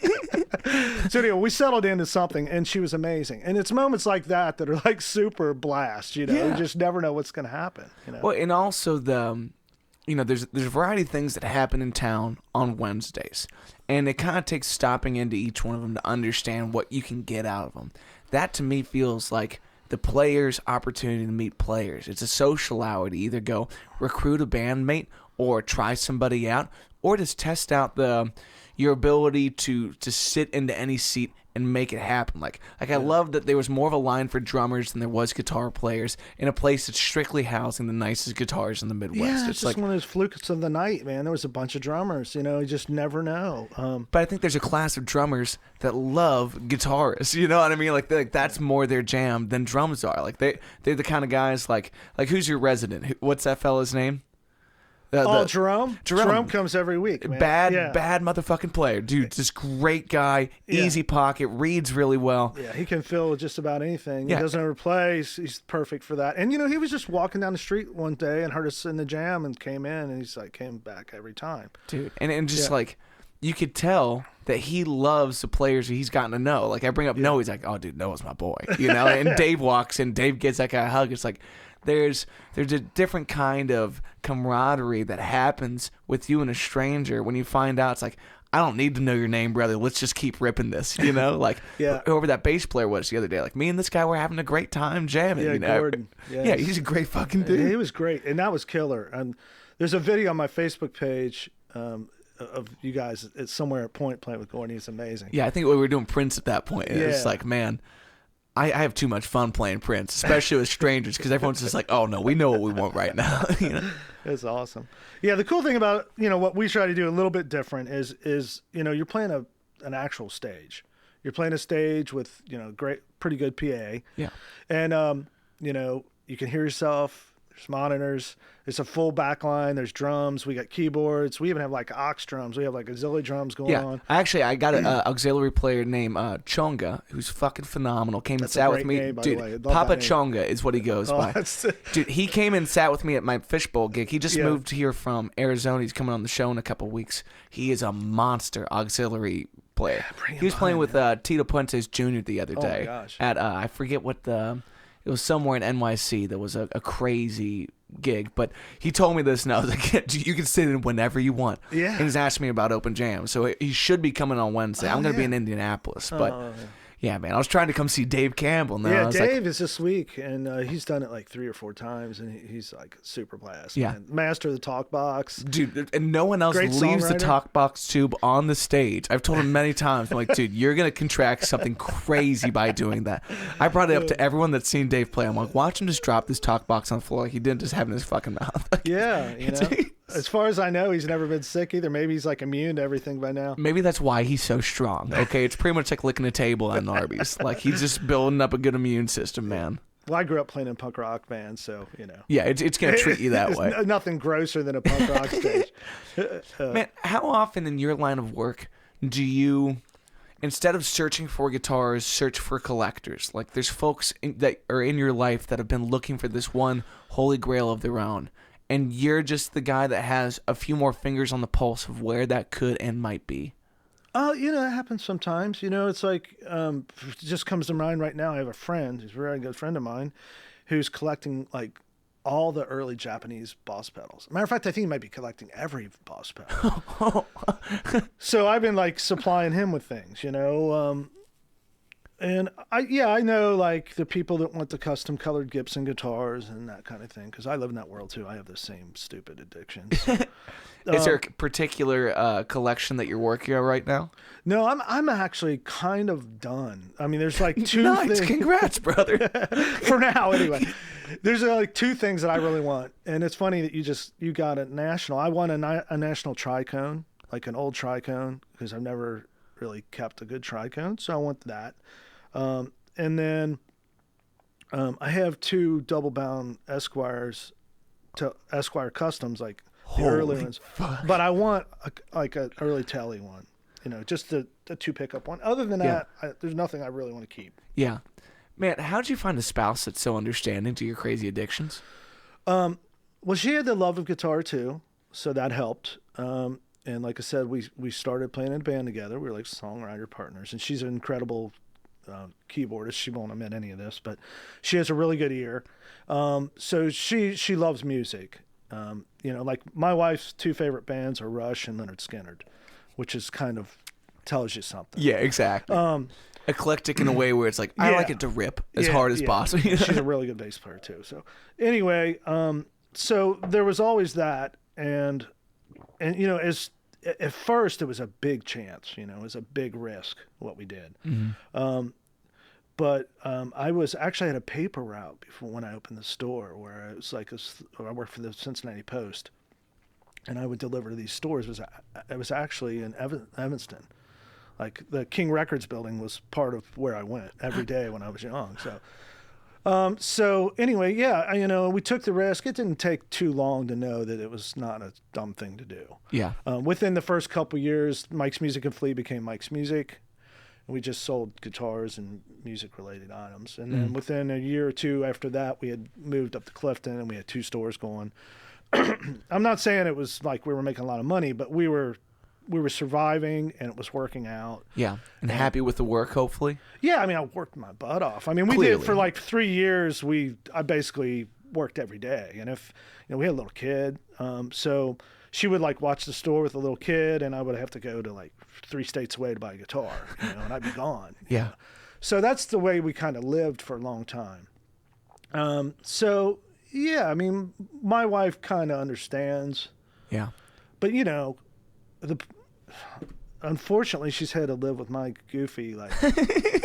So anyway, we settled into something, and she was amazing. And it's moments like that are like super blast. You just never know what's going to happen. Well, and also there's a variety of things that happen in town on Wednesdays, and it kind of takes stopping into each one of them to understand what you can get out of them. That to me feels like the player's opportunity to meet players. It's a social hour to either go recruit a bandmate or try somebody out, or just test out the your ability to sit into any seat and make it happen. Like I love that there was more of a line for drummers than there was guitar players in a place that's strictly housing the nicest guitars in the Midwest. Yeah, it's it's just like one of those flukes of the night, man. There was a bunch of drummers, you just never know. But I think there's a class of drummers that love guitarists. You know what I mean? Like that's more their jam than drums are. Like they're the kind of guys like who's your resident? What's that fella's name? Jerome? Jerome comes every week, man. Bad motherfucking player. Dude, just great guy, easy pocket, reads really well. Yeah, he can fill just about anything. Yeah. He doesn't overplay. He's perfect for that. And, he was just walking down the street one day and heard us in the jam and came in, and he's like, came back every time. Dude, and just like, you could tell that he loves the players that he's gotten to know. Like, I bring up Noah, he's like, oh, dude, Noah's my boy. And Dave walks in, Dave gives that guy a hug. It's like, there's a different kind of camaraderie that happens with you and a stranger when you find out. It's like, I don't need to know your name, brother. Let's just keep ripping this, Like, whoever that bass player was the other day. Like, me and this guy were having a great time jamming, Gordon. Yeah, he's a great fucking dude. He was great, and that was killer. And there's a video on my Facebook page of you guys. It's somewhere at Point playing with Gordon. He's amazing. Yeah, I think we were doing Prince at that point. It's like, man, I have too much fun playing Prince, especially with strangers, because everyone's just like, oh, no, we know what we want right now. It's awesome. Yeah, the cool thing about, what we try to do a little bit different is you're playing an actual stage. You're playing a stage with, pretty good PA. Yeah. And, you can hear yourself. There's monitors. It's a full back line. There's drums. We got keyboards. We even have like aux drums. We have like auxiliary drums going on. Actually, I got an auxiliary player named Chonga, who's fucking phenomenal. Came and sat with me. Name, by dude, the way. Papa Chonga is what he goes by. Dude, he came and sat with me at my fishbowl gig. He just moved here from Arizona. He's coming on the show in a couple weeks. He is a monster auxiliary player. He was playing with Tito Puentes Jr. the other day. Oh, my gosh. At I forget what it was somewhere in NYC. There was a crazy gig, but he told me this, and I was like, you can sit in whenever you want. Yeah. And he's asked me about open jam, so he should be coming on Wednesday. I'm going to be in Indianapolis, but yeah, man, I was trying to come see Dave Campbell. Now. Yeah, Dave is this week, and he's done it like 3 or 4 times, and he's like super blast. Yeah. Man. Master of the talk box. Dude, and no one else Great leaves the songwriter. talk box tube on the stage. I've told him many times, I'm like, dude, you're going to contract something crazy by doing that. I brought it up to everyone that's seen Dave play. I'm like, watch him just drop this talk box on the floor like he didn't just have it in his fucking mouth. Yeah, as far as I know, he's never been sick either. Maybe he's like immune to everything by now. Maybe that's why he's so strong. Okay, it's pretty much like licking a table at an Arby's. Like he's just building up a good immune system, man. Well, I grew up playing in punk rock bands, so Yeah, it's gonna treat you that way. Nothing grosser than a punk rock stage. Man, how often in your line of work do you, instead of searching for guitars, search for collectors? Like there's folks that are in your life that have been looking for this one holy grail of their own, and you're just the guy that has a few more fingers on the pulse of where that could and might be. That happens sometimes. It's like, it just comes to mind right now. I have a friend, who's a very good friend of mine, who's collecting like all the early Japanese Boss pedals. Matter of fact, I think he might be collecting every Boss pedal. So I've been like supplying him with things, and I know like the people that want the custom colored Gibson guitars and that kind of thing, because I live in that world too. I have the same stupid addictions. Is there a particular collection that you're working on right now? No, I'm actually kind of done. I mean, there's like 2 Nice, things. congrats, brother. For now, anyway. There's like 2 things that I really want, and it's funny that you got a national. I want a national tricone, like an old tricone, because I've never really kept a good tricone, so I want that. And then I have 2 double bound Esquire Customs, like the early ones. Fuck. But I want an early Telly one, just the 2 pickup one. Other than that, there's nothing I really want to keep. Yeah. Man, how'd you find a spouse that's so understanding to your crazy addictions? Well, she had the love of guitar too, so that helped. And like I said, we started playing in a band together. We were like songwriter partners, and she's an incredible keyboardist. She won't admit any of this, but she has a really good ear. So she loves music. Like my wife's 2 favorite bands are Rush and Lynyrd Skynyrd, which is kind of tells you something. Yeah, exactly. Eclectic in a way where it's like, I like it to rip as hard as possible. She's a really good bass player too. So anyway, so there was always that, and as at first it was a big chance, it was a big risk what we did. But I had a paper route before when I opened the store, where it was like I worked for the Cincinnati Post, and I would deliver to these stores. It was actually in Evanston. Like the King Records building was part of where I went every day when I was young. So anyway, yeah, we took the risk. It didn't take too long to know that it was not a dumb thing to do. Yeah. Within the first couple years, Mike's Music and Flea became Mike's Music. We just sold guitars and music-related items. And then within a year or two after that, we had moved up to Clifton, and we had 2 stores going. I'm not saying it was like we were making a lot of money, but we were surviving, and it was working out. Yeah, and happy with the work, hopefully. Yeah, I mean, I worked my butt off. I mean, we Clearly. did for like 3 years. I basically worked every day, and if we had a little kid, so she would like watch the store with a little kid, and I would have to go to like 3 states away to buy a guitar, and I'd be gone. Yeah. So that's the way we kind of lived for a long time. So yeah, I mean, my wife kind of understands. Yeah. But unfortunately, she's had to live with my goofy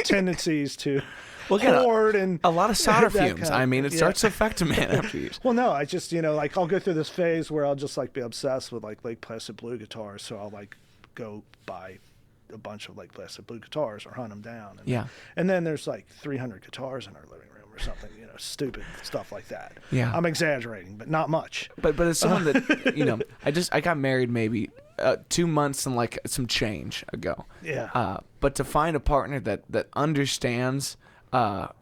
tendencies to hoard and a lot of solder fumes. I mean, it starts to affect a man after years. Well, no, I just I'll go through this phase where I'll just be obsessed with Lake Placid Blue guitars, so I'll go buy a bunch of Lake Placid Blue guitars or hunt them down. And then there's 300 guitars in our living room or something, stupid stuff like that. Yeah. I'm exaggerating, but not much. But as someone that I got married maybe 2 months and some change ago. Yeah. But to find a partner that understands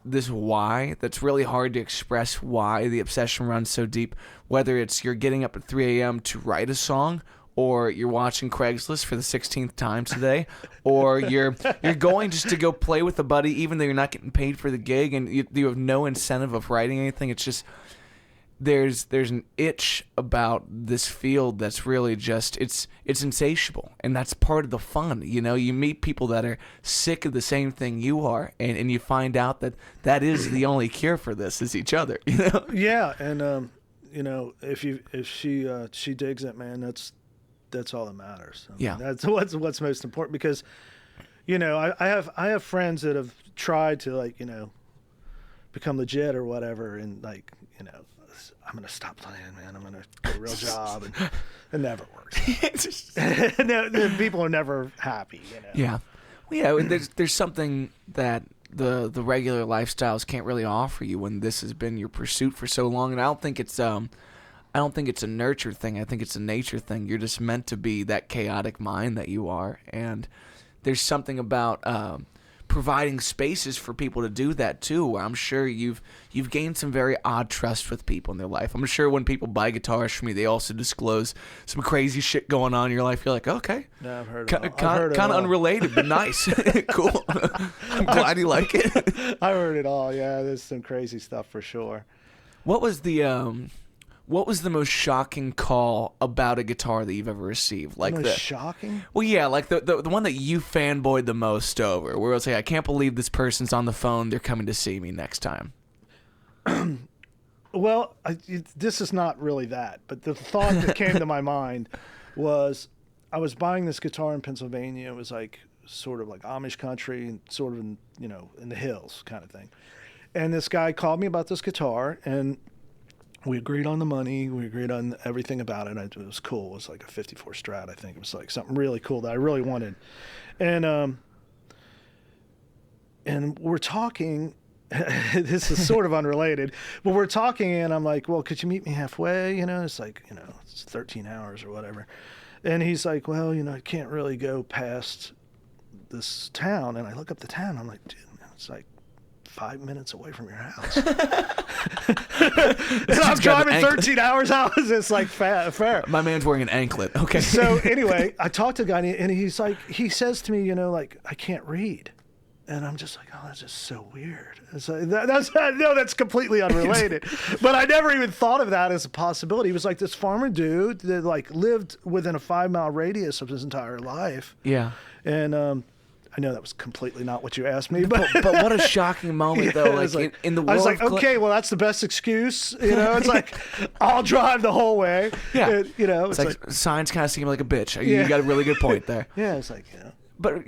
this why, that's really hard to express why the obsession runs so deep, whether it's you're getting up at 3 a.m. to write a song, or you're watching Craigslist for the 16th time today, or you're going just to go play with a buddy even though you're not getting paid for the gig, and you have no incentive of writing anything. It's just there's an itch about this field that's really just it's insatiable, and that's part of the fun. You meet people that are sick of the same thing you are, and you find out that is the only cure for this is each other. Yeah, and if she digs it, man, that's all that matters. I mean, that's what's most important, because I have friends that have tried to become legit or whatever, and I'm gonna stop playing, man. I'm gonna get a real job, and it never works. The people are never happy. Yeah, well, yeah. There's something that the regular lifestyles can't really offer you when this has been your pursuit for so long, and I don't think it's a nurture thing. I think it's a nature thing. You're just meant to be that chaotic mind that you are, and there's something about providing spaces for people to do that too. I'm sure you've gained some very odd trust with people in their life. I'm sure when people buy guitars from me, they also disclose some crazy shit going on in your life. You're like, okay, yeah, I've heard kind of unrelated, but nice, cool. I'm glad you like it. I heard it all. Yeah, there's some crazy stuff for sure. What was the most shocking call about a guitar that you've ever received? Shocking? Well, yeah, the one that you fanboyed the most over, where it's like, I can't believe this person's on the phone. They're coming to see me next time. Well, this is not really that, but the thought that came to my mind was I was buying this guitar in Pennsylvania. It was sort of like Amish country, and sort of in the hills kind of thing. And this guy called me about this guitar, and we agreed on the money. We agreed on everything about it. It was cool. It was like a 54 Strat, I think. It was something really cool that I really wanted. And we're talking. This is sort of unrelated, but we're talking, and I'm like, well, could you meet me halfway? It's it's 13 hours or whatever. And he's like, well, I can't really go past this town. And I look up the town. I'm like, dude, it's 5 minutes away from your house. And I'm driving 13 hours. How is this fair? My man's wearing an anklet. Okay. So anyway, I talked to the guy, and he says to me, I can't read. And I'm just like, oh, that's just so weird. It's that's completely unrelated. But I never even thought of that as a possibility. He was this farmer dude that lived within a 5-mile radius of his entire life. Yeah. And I know that was completely not what you asked me, but But what a shocking moment, though. it was In the world I was like, of okay, well, that's the best excuse. You know, it's like, I'll drive the whole way. Yeah. You know, it's like signs kind of seem like a bitch. You got a really good point there. yeah, it's like, But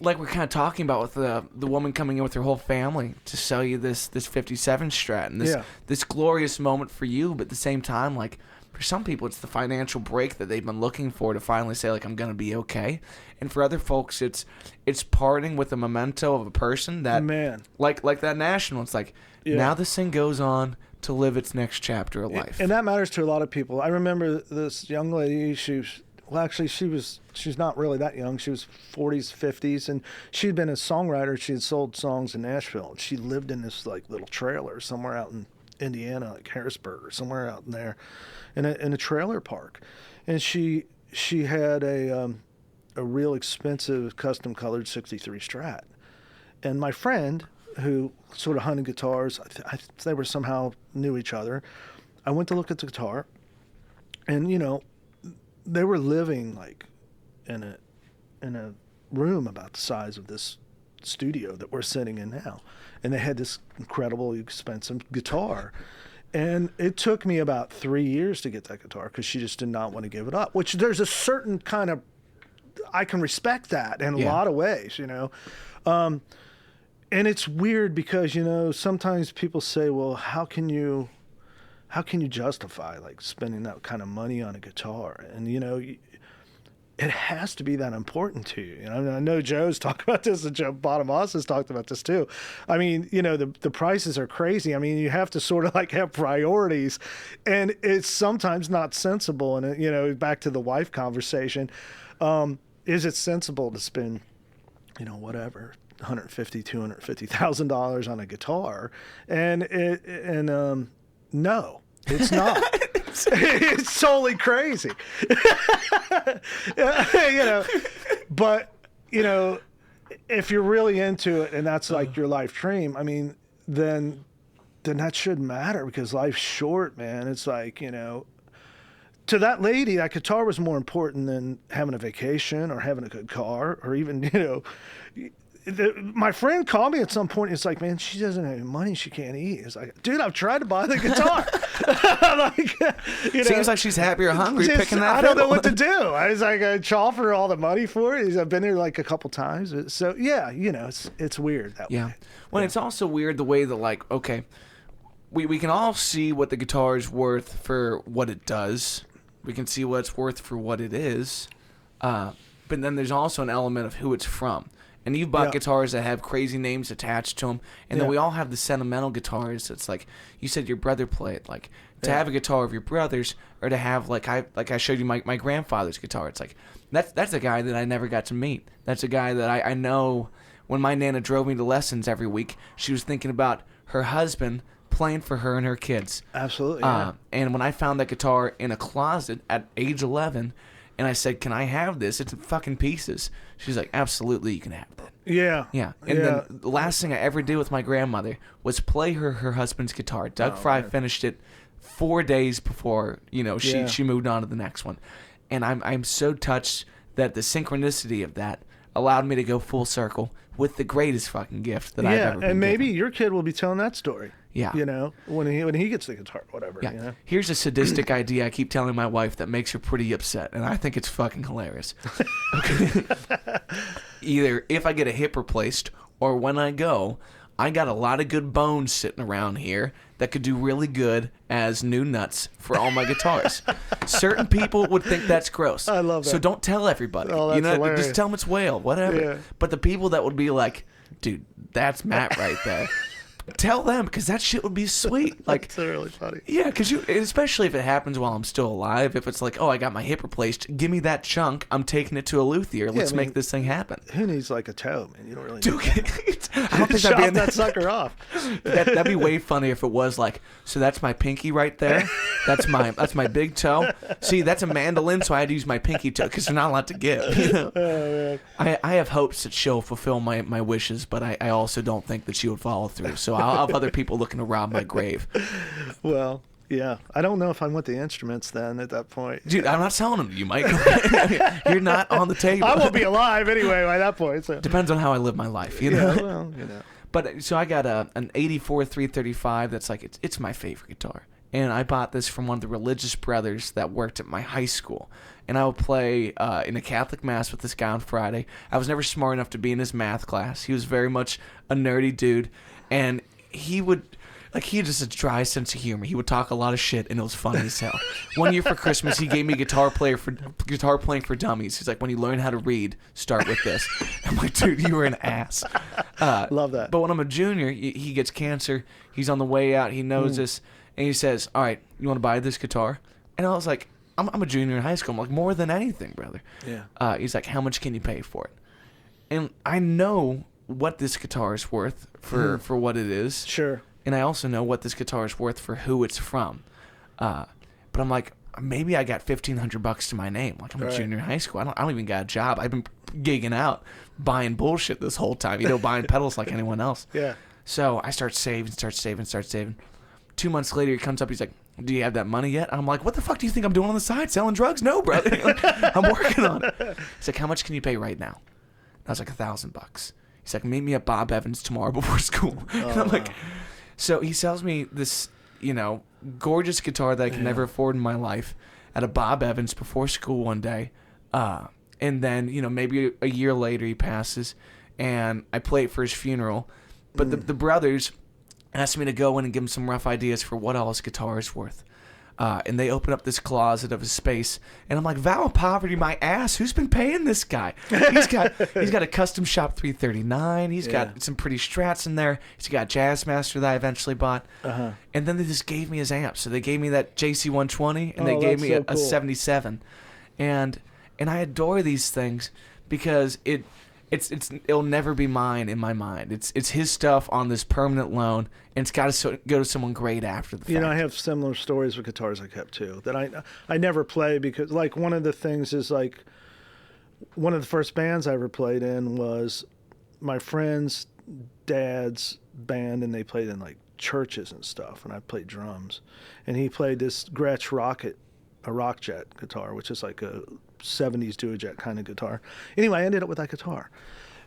like we're kind of talking about with the woman coming in with her whole family to sell you this 57 Strat and this glorious moment for you, but at the same time, like for some people it's the financial break that they've been looking for to finally say like I'm gonna be okay, and for other folks it's parting with a memento of a person that like that National. It's like now this thing goes on to live its next chapter of life, and that matters to a lot of people. I remember this young lady. She's not really that young. She was 40s, 50s, and she'd been a songwriter. She had sold songs in Nashville. She lived in this like little trailer somewhere out in Indiana, like Harrisburg or somewhere out in there, in a trailer park. And she had a real expensive custom colored 63 Strat. And my friend, who sort of hunted guitars, they were somehow knew each other. I went to look at the guitar, and they were living like in a room about the size of this studio that we're sitting in now, and they had this incredible expensive guitar, and it took me about 3 years to get that guitar because she just did not want to give it up, which there's a certain kind of, I can respect that in a lot of ways, and it's weird because sometimes people say, well, how can you justify like spending that kind of money on a guitar? And it has to be that important to you. I know Joe's talked about this, and Joe Bonamassa has talked about this too. I mean, the prices are crazy. I mean, you have to sort of like have priorities, and it's sometimes not sensible. And back to the wife conversation, is it sensible to spend, whatever, $150,000-$250,000 on a guitar? And no. It's not. It's totally crazy. But if you're really into it and that's like your life dream, I mean, then that shouldn't matter because life's short, man. It's like, to that lady, that guitar was more important than having a vacation or having a good car or even, my friend called me at some point. It's like, man, she doesn't have any money. She can't eat. It's like, dude, I've tried to buy the guitar. Seems like she's happy or hungry picking that. I don't know what to do. I was like, I offer her all the money for it. I've been there like a couple times. So yeah, it's weird that way. Well, it's also weird the way that like, okay, we can all see what the guitar is worth for what it does. We can see what it's worth for what it is. But then there's also an element of who it's from. And you've bought guitars that have crazy names attached to them. And then we all have the sentimental guitars. It's like, you said your brother played. Like, to have a guitar of your brother's, or to have, like I showed you my grandfather's guitar. It's like, that's a guy that I never got to meet. That's a guy that I know when my Nana drove me to lessons every week, she was thinking about her husband playing for her and her kids. Absolutely, And when I found that guitar in a closet at age 11... and I said, can I have this? It's in fucking pieces. She's like, absolutely, you can have that. Yeah. Yeah. And then the last thing I ever did with my grandmother was play her husband's guitar. Doug Fry finished it 4 days before, she moved on to the next one. And I'm so touched that the synchronicity of that allowed me to go full circle with the greatest fucking gift that I've ever been and maybe given. Your kid will be telling that story. Yeah. When he gets the guitar, whatever. Yeah. Here's a sadistic idea I keep telling my wife that makes her pretty upset, and I think it's fucking hilarious. Okay. Either if I get a hip replaced or when I go, I got a lot of good bones sitting around here that could do really good as new nuts for all my guitars. Certain people would think that's gross. I love that. So don't tell everybody. Oh, that's hilarious. Just tell them it's whale, whatever. Yeah. But the people that would be like, dude, that's Matt right there. Tell them, because that shit would be sweet. Like, that's really funny. Yeah, because especially if it happens while I'm still alive. If it's like, oh, I got my hip replaced, give me that chunk. I'm taking it to a luthier. Let's make this thing happen. Who needs like a toe, man? You don't really. Dude, I don't think Chop that'd be that sucker off. That'd be way funny if it was like, so that's my pinky right there. That's my big toe. See, that's a mandolin, so I had to use my pinky toe because they're not allowed to give. Oh, I have hopes that she'll fulfill my wishes, but I also don't think that she would follow through. So I'll have other people looking to rob my grave. Well, Yeah, I don't know if I want the instruments then at that point. Dude, I'm not selling them to you, Mike. You're not on the table. I won't be alive anyway by that point. So. Depends on how I live my life, you know? Yeah, well, you know. But so I got an 84 335 that's like, it's my favorite guitar. And I bought this from one of the religious brothers that worked at my high school. And I would play in a Catholic mass with this guy on Friday. I was never smart enough to be in his math class. He was very much a nerdy dude. And he had just a dry sense of humor. He would talk a lot of shit, and it was funny as hell. One year for Christmas, he gave me guitar playing for dummies. He's like, when you learn how to read, start with this. I'm like, dude, you were an ass. Love that. But when I'm a junior, he gets cancer. He's on the way out. He knows this. And he says, all right, you want to buy this guitar? And I was like, I'm a junior in high school. I'm like, more than anything, brother. Yeah. He's like, how much can you pay for it? And I know what this guitar is worth for what it is. Sure. And I also know what this guitar is worth for who it's from. But I'm like, maybe I got $1,500 to my name. Like, I'm a junior in high school. I don't even got a job. I've been gigging out, buying bullshit this whole time. Buying pedals like anyone else. Yeah. So I start saving. 2 months later, he comes up. He's like, do you have that money yet? I'm like, what the fuck do you think I'm doing on the side? Selling drugs? No, brother. I'm working on it. He's like, how much can you pay right now? I was like, $1,000. He's like, meet me at Bob Evans tomorrow before school. And I'm like... So he sells me this, gorgeous guitar that I can never afford in my life at a Bob Evans before school one day. And then, maybe a year later he passes and I play it for his funeral. But the brothers asked me to go in and give him some rough ideas for what all his guitar is worth. And they open up this closet of his space, and I'm like, vow of poverty, my ass. Who's been paying this guy? He's got a custom shop 339. He's got some pretty Strats in there. He's got Jazzmaster that I eventually bought. And then they just gave me his amp. So they gave me that JC 120, and they gave me a 77. And I adore these things because it'll never be mine in my mind. It's his stuff on this permanent loan, and it's got to go to someone great after the fact. I have similar stories with guitars I kept too that I never play because like one of the things is like one of the first bands I ever played in was my friend's dad's band, and they played in like churches and stuff, and I played drums, and he played this Gretsch Rocket, a Rockjet guitar, which is like a 70s Duojet kind of guitar. Anyway, I ended up with that guitar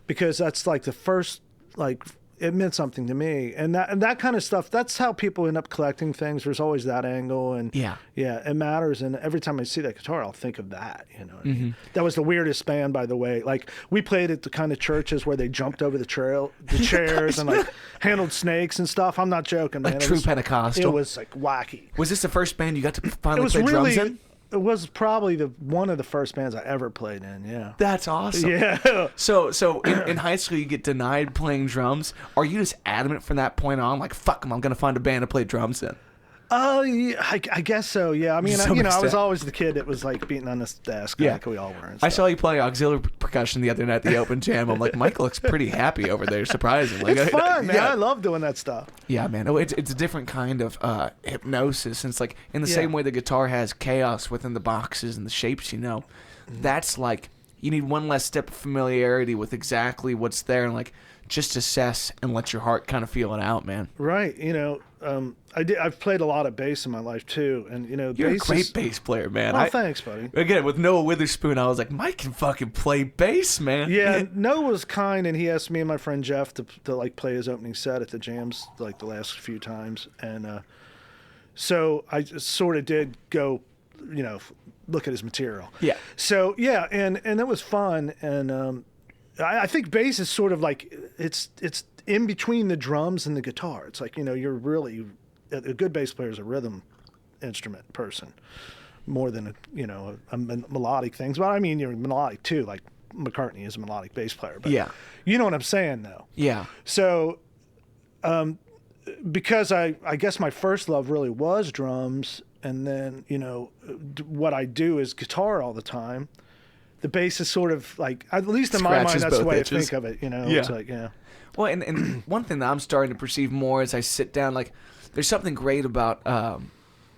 because that's like the first, like, it meant something to me. And that kind of stuff, that's how people end up collecting things. There's always that angle, and yeah, it matters. And every time I see that guitar, I'll think of that, what I mean? That was the weirdest band, by the way. Like, we played at the kind of churches where they jumped over the chairs and like handled snakes and stuff. I'm not joking, man. Like true Pentecostal. It was like wacky. Was this the first band you got to finally play drums in? It was probably one of the first bands I ever played in. Yeah, that's awesome. Yeah. So in high school, you get denied playing drums. Are you just adamant from that point on, like, fuck them, I'm gonna find a band to play drums in? Yeah, I guess so. Yeah, I mean, I was always the kid that was like beating on this desk, like we all were. I saw you play auxiliary percussion the other night at the open jam. I'm like, Mike looks pretty happy over there, surprisingly. It's fun, man. Yeah. I love doing that stuff. Yeah, man. It's a different kind of hypnosis. And it's like in the same way the guitar has chaos within the boxes and the shapes, that's like you need one less step of familiarity with exactly what's there, and like just assess and let your heart kind of feel it out, man. Right. I've played a lot of bass in my life too, and you're a great bass player, man. Oh, thanks, buddy. Again, with Noah Witherspoon, I was like, Mike can fucking play bass, man. Yeah, Noah was kind, and he asked me and my friend Jeff to like play his opening set at the jams like the last few times, and so I sort of did go, look at his material. Yeah. So yeah, and that was fun, and I think bass is sort of like it's in between the drums and the guitar. It's like, you're really a good bass player is a rhythm instrument person more than a melodic things. But I mean, you're melodic too. Like McCartney is a melodic bass player. But you know what I'm saying, though. Yeah. So, because I guess my first love really was drums, and then what I do is guitar all the time. The bass is sort of like, at least in my mind, that's the way I think of it. It's like, Well, and one thing that I'm starting to perceive more as I sit down, like, there's something great about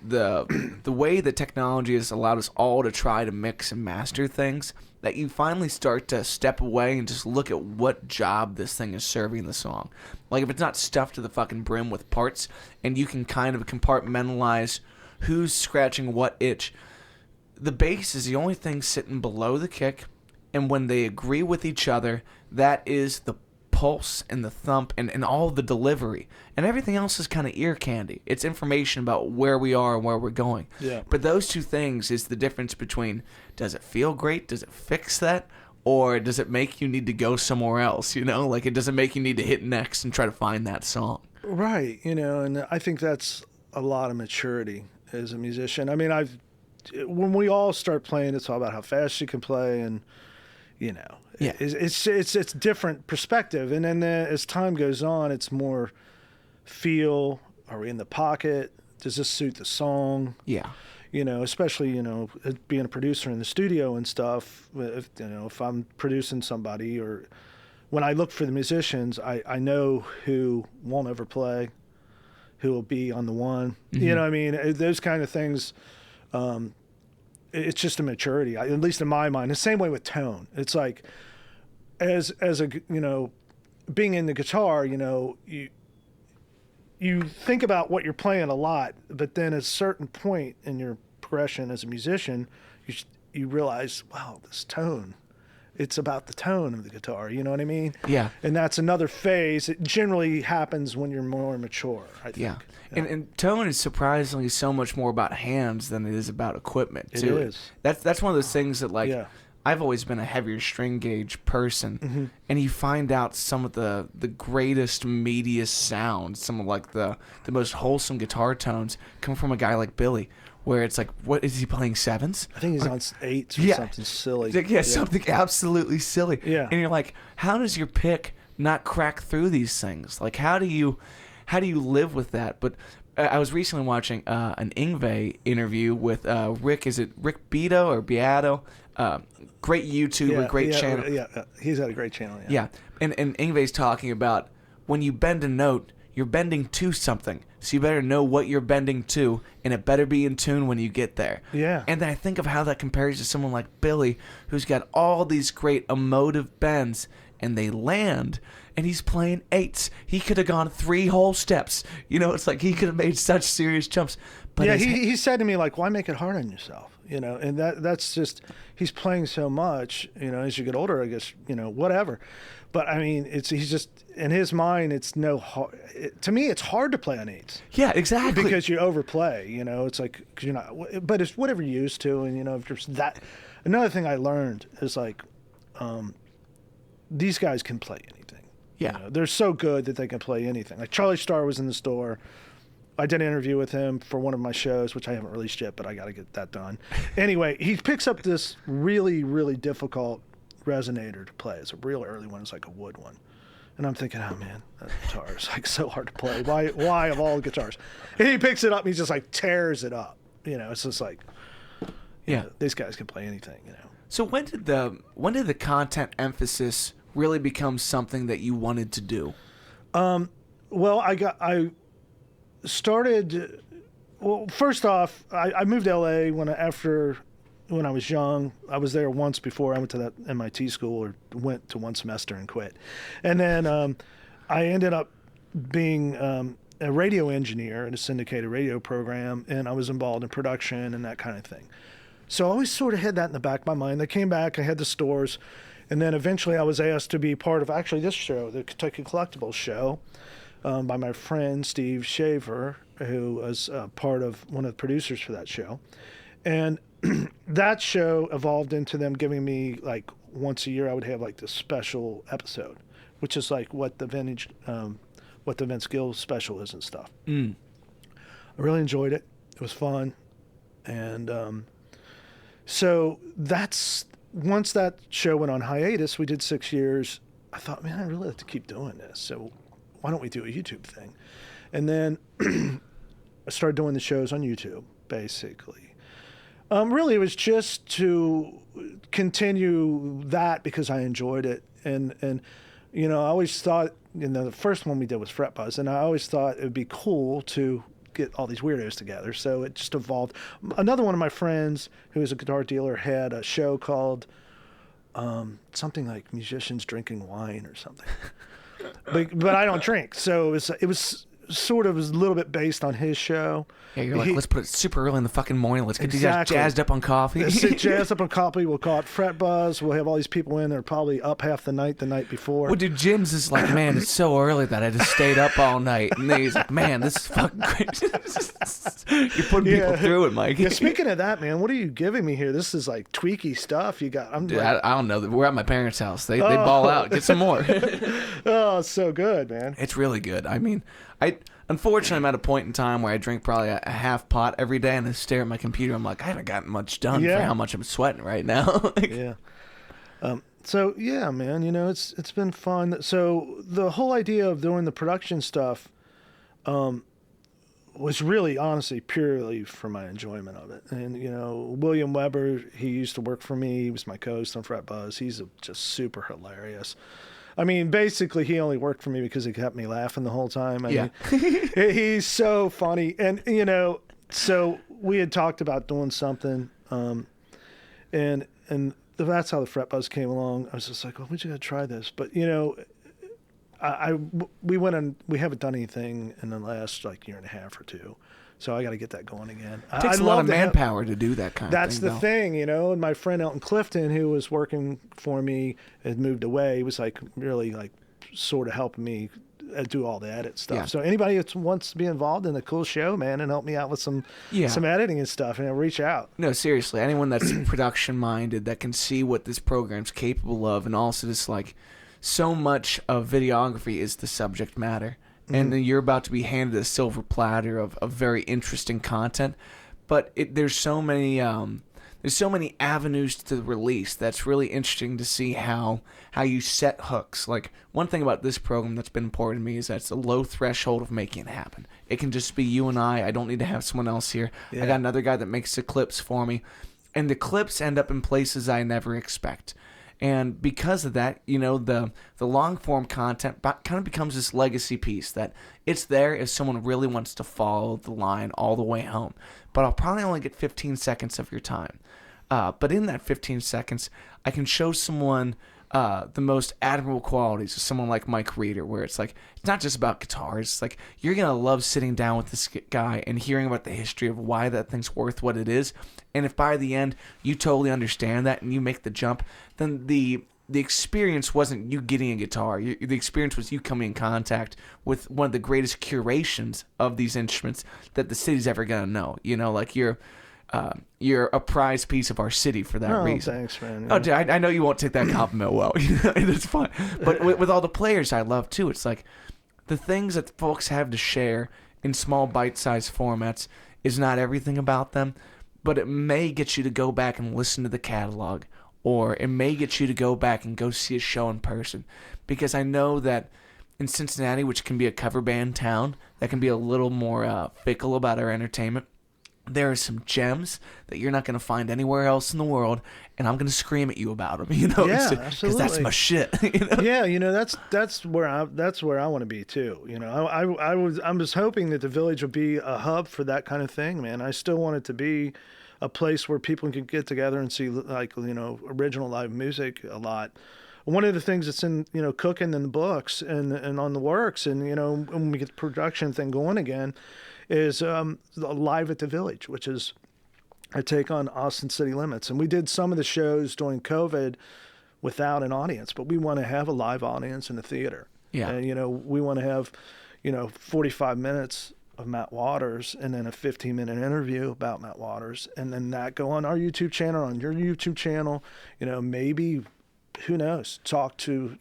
the way that technology has allowed us all to try to mix and master things, that you finally start to step away and just look at what job this thing is serving the song. Like, if it's not stuffed to the fucking brim with parts, and you can kind of compartmentalize who's scratching what itch. The bass is the only thing sitting below the kick, and when they agree with each other, that is the pulse and the thump and all the delivery. And everything else is kind of ear candy. It's information about where we are and where we're going. Yeah. But those two things is the difference between, does it feel great? Does it fix that? Or does it make you need to go somewhere else? You know, like it doesn't make you need to hit next and try to find that song. Right. You know, and I think that's a lot of maturity as a musician. I mean, when we all start playing, it's all about how fast you can play, and you know, Yeah. it's different perspective. And then as time goes on, it's more feel. Are we in the pocket? Does this suit the song? Yeah. You know, especially, you know, being a producer in the studio and stuff. If I'm producing somebody, or when I look for the musicians, I know who won't ever play, who will be on the one. Mm-hmm. You know what I mean? Those kind of things. It's just a maturity, at least in my mind. The same way with tone. It's like, as a, you know, being in the guitar, you know, you think about what you're playing a lot, but then at a certain point in your progression as a musician, you realize, wow, this tone, it's about the tone of the guitar. You know what I mean? Yeah. And that's another phase. It generally happens when you're more mature, I think. Yeah. And tone is surprisingly so much more about hands than it is about equipment, too. It is. That's one of those things that, like, Yeah. I've always been a heavier string gauge person, Mm-hmm. and you find out some of the greatest, meatiest sounds, some of, like, the most wholesome guitar tones come from a guy like Billy, where it's like, what, is he playing sevens? I think he's on eights or Yeah. something silly. Yeah, something absolutely silly. Yeah. And you're like, how does your pick not crack through these things? Like, how do you live with that? But I was recently watching an Yngwie interview with Rick. Is it Rick Beato or Beato? Great YouTuber, great channel. Yeah, he's had a great channel. Yeah, and Yngwie's talking about when you bend a note, you're bending to something. So you better know what you're bending to, and it better be in tune when you get there. Yeah. And then I think of how that compares to someone like Billy, who's got all these great emotive bends, and they land, and he's playing eights. He could have gone 3 whole steps. You know, it's like he could have made such serious jumps. But Yeah, he said to me, like, why make it hard on yourself? You know, and that's just, he's playing so much, you know, as you get older, I guess, you know, whatever. But I mean, he's just, in his mind, it's to me, it's hard to play on eights. Yeah, exactly. Because you overplay, you know, it's like, cause you're not, but it's whatever you're used to. And, you know, if there's that, another thing I learned is like, these guys can play anything. Yeah. You know, they're so good that they can play anything. Like Charlie Starr was in the store. I did an interview with him for one of my shows, which I haven't released yet, but I got to get that done. Anyway, he picks up this really, really difficult resonator to play. It's a real early one. It's like a wood one. And I'm thinking, oh man, that guitar is like so hard to play. Why of all the guitars? And he picks it up and he just like tears it up. You know, it's just like, you know, these guys can play anything, you know. So when did the content emphasis really become something that you wanted to do? Well, I started. Well, first off, I moved to LA when I was young. I was there once before I went to that MIT school, or went to one semester and quit. And then I ended up being a radio engineer in a syndicated radio program, and I was involved in production and that kind of thing. So I always sort of had that in the back of my mind. I came back, I had the stores, and then eventually I was asked to be part of actually this show, the Kentucky Collectibles show, by my friend Steve Shaver, who was part of one of the producers for that show. And that show evolved into them giving me, like, once a year I would have like this special episode, which is like what the Vince Gill special is and stuff. I really enjoyed it. It was fun. And so that's, once that show went on hiatus, we did 6 years. I thought, man, I really have to keep doing this. So why don't we do a YouTube thing? And then I started doing the shows on YouTube, basically. Really, it was just to continue that because I enjoyed it. And you know, I always thought, you know, the first one we did was Fret Buzz, and I always thought it would be cool to get all these weirdos together. So it just evolved. Another one of my friends, who is a guitar dealer, had a show called something like Musicians Drinking Wine or something. But I don't drink, so it was sort of is a little bit based on his show. Yeah, you're like, let's put it super early in the fucking morning. Let's get these guys Exactly. jazzed up on coffee. Let's get jazzed up on coffee. We'll call it Fret Buzz. We'll have all these people in. They're probably up half the night before. Well, dude, Jim's is like, man, it's so early that I just stayed up all night. And then he's like, man, this is fucking crazy. You're putting people through it, Mike. Yeah, speaking of that, man, what are you giving me here? This is like tweaky stuff you got. Dude, I don't know. We're at my parents' house. They ball out. Get some more. Oh, it's so good, man. It's really good. I mean, unfortunately, I'm at a point in time where I drink probably a half pot every day, and I stare at my computer. I'm like, I haven't gotten much done for how much I'm sweating right now. Yeah. So yeah, man, it's been fun. So the whole idea of doing the production stuff was really, honestly, purely for my enjoyment of it. And William Weber, he used to work for me. He was my co-host on Fret Buzz. He's just super hilarious. I mean, basically, he only worked for me because he kept me laughing the whole time. I mean, he's so funny. And, so we had talked about doing something, and that's how the Fret Buzz came along. I was just like, well, we just got to try this. But, we haven't done anything in the last, year and a half or two. So I got to get that going again. It takes a lot of manpower to do that kind of thing. That's the thing, And my friend Elton Clifton, who was working for me, had moved away. He was really sort of helping me do all the edit stuff. Yeah. So anybody that wants to be involved in a cool show, man, and help me out with some editing and stuff, reach out. No, seriously, anyone that's production minded that can see what this program's capable of, and also just so much of videography is the subject matter. And then you're about to be handed a silver platter of very interesting content, but there's so many avenues to the release that's really interesting to see how you set hooks. One thing about this program that's been important to me is that it's a low threshold of making it happen. It can just be you and I don't need to have someone else here. I got another guy that makes the clips for me, and the clips end up in places I never expect. And because of that, the long-form content kind of becomes this legacy piece that it's there if someone really wants to follow the line all the way home. But I'll probably only get 15 seconds of your time. But in that 15 seconds, I can show someone the most admirable qualities of someone like Mike Reeder, where it's not just about guitars. It's you're going to love sitting down with this guy and hearing about the history of why that thing's worth what it is. And if by the end you totally understand that and you make the jump, then the experience wasn't you getting a guitar. The experience was you coming in contact with one of the greatest curations of these instruments that the city's ever going to know. You're a prized piece of our city for that reason. Thanks, man. Oh, dude, I know you won't take that compliment well. It's fine. But with all the players I love, too, it's the things that folks have to share in small bite-sized formats is not everything about them, but it may get you to go back and listen to the catalog, or it may get you to go back and go see a show in person. Because I know that in Cincinnati, which can be a cover band town, that can be a little more fickle about our entertainment, there are some gems that you're not going to find anywhere else in the world, and I'm going to scream at you about them, absolutely. Because that's my shit. Yeah, that's where I want to be too. I'm just hoping that the Village will be a hub for that kind of thing, man. I still want it to be a place where people can get together and see original live music a lot. One of the things that's in cooking in the books and on the works, and when we get the production thing going again, is Live at the Village, which is a take on Austin City Limits. And we did some of the shows during COVID without an audience, but we want to have a live audience in the theater. Yeah. And, we want to have, 45 minutes of Matt Waters and then a 15-minute interview about Matt Waters, and then that go on our YouTube channel, on your YouTube channel, maybe, who knows, talk to,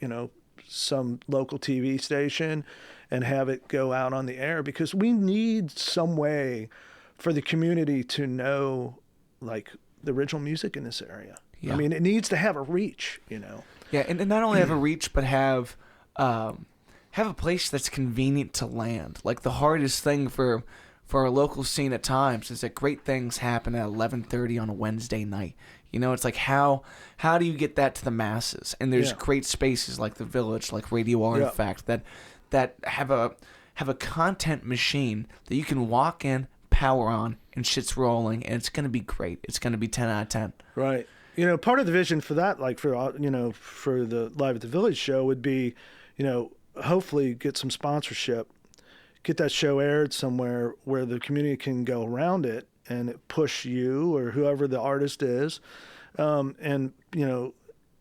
some local TV station and have it go out on the air, because we need some way for the community to know the original music in this area. Yeah. I mean, it needs to have a reach, Yeah, and not only have a reach, but have a place that's convenient to land. The hardest thing for our local scene at times is that great things happen at 11:30 on a Wednesday night. It's how do you get that to the masses? And there's great spaces like the Village, like Radio Artifact, that have a content machine that you can walk in, power on, and shit's rolling, and it's going to be great. It's going to be 10 out of 10. Right. Part of the vision for that, for the Live at the Village show would be, hopefully get some sponsorship, get that show aired somewhere where the community can go around it and push you or whoever the artist is, and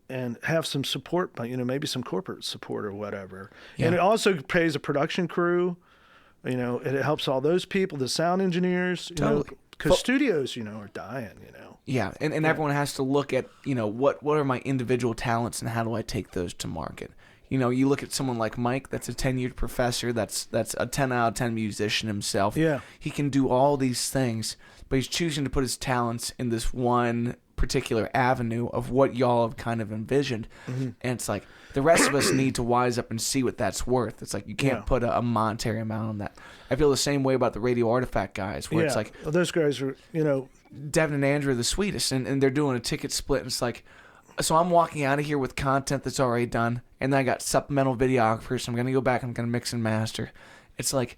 and have some support, maybe some corporate support or whatever. Yeah. And it also pays a production crew. It helps all those people, the sound engineers, Totally. because studios, are dying, Yeah, and everyone has to look at, what are my individual talents and how do I take those to market? You look at someone like Mike, that's a tenured professor, that's a 10 out of 10 musician himself. Yeah. He can do all these things, but he's choosing to put his talents in this one particular avenue of what y'all have kind of envisioned. Mm-hmm. And it's like, the rest of us need to wise up and see what that's worth. It's like, you can't put a monetary amount on that. I feel the same way about the Radio Artifact guys, where it's like, well, those guys are, Devin and Andrew are the sweetest, and they're doing a ticket split, and it's like, so I'm walking out of here with content that's already done, and then I got supplemental videographers, so I'm going to go back and I'm going to mix and master. It's like,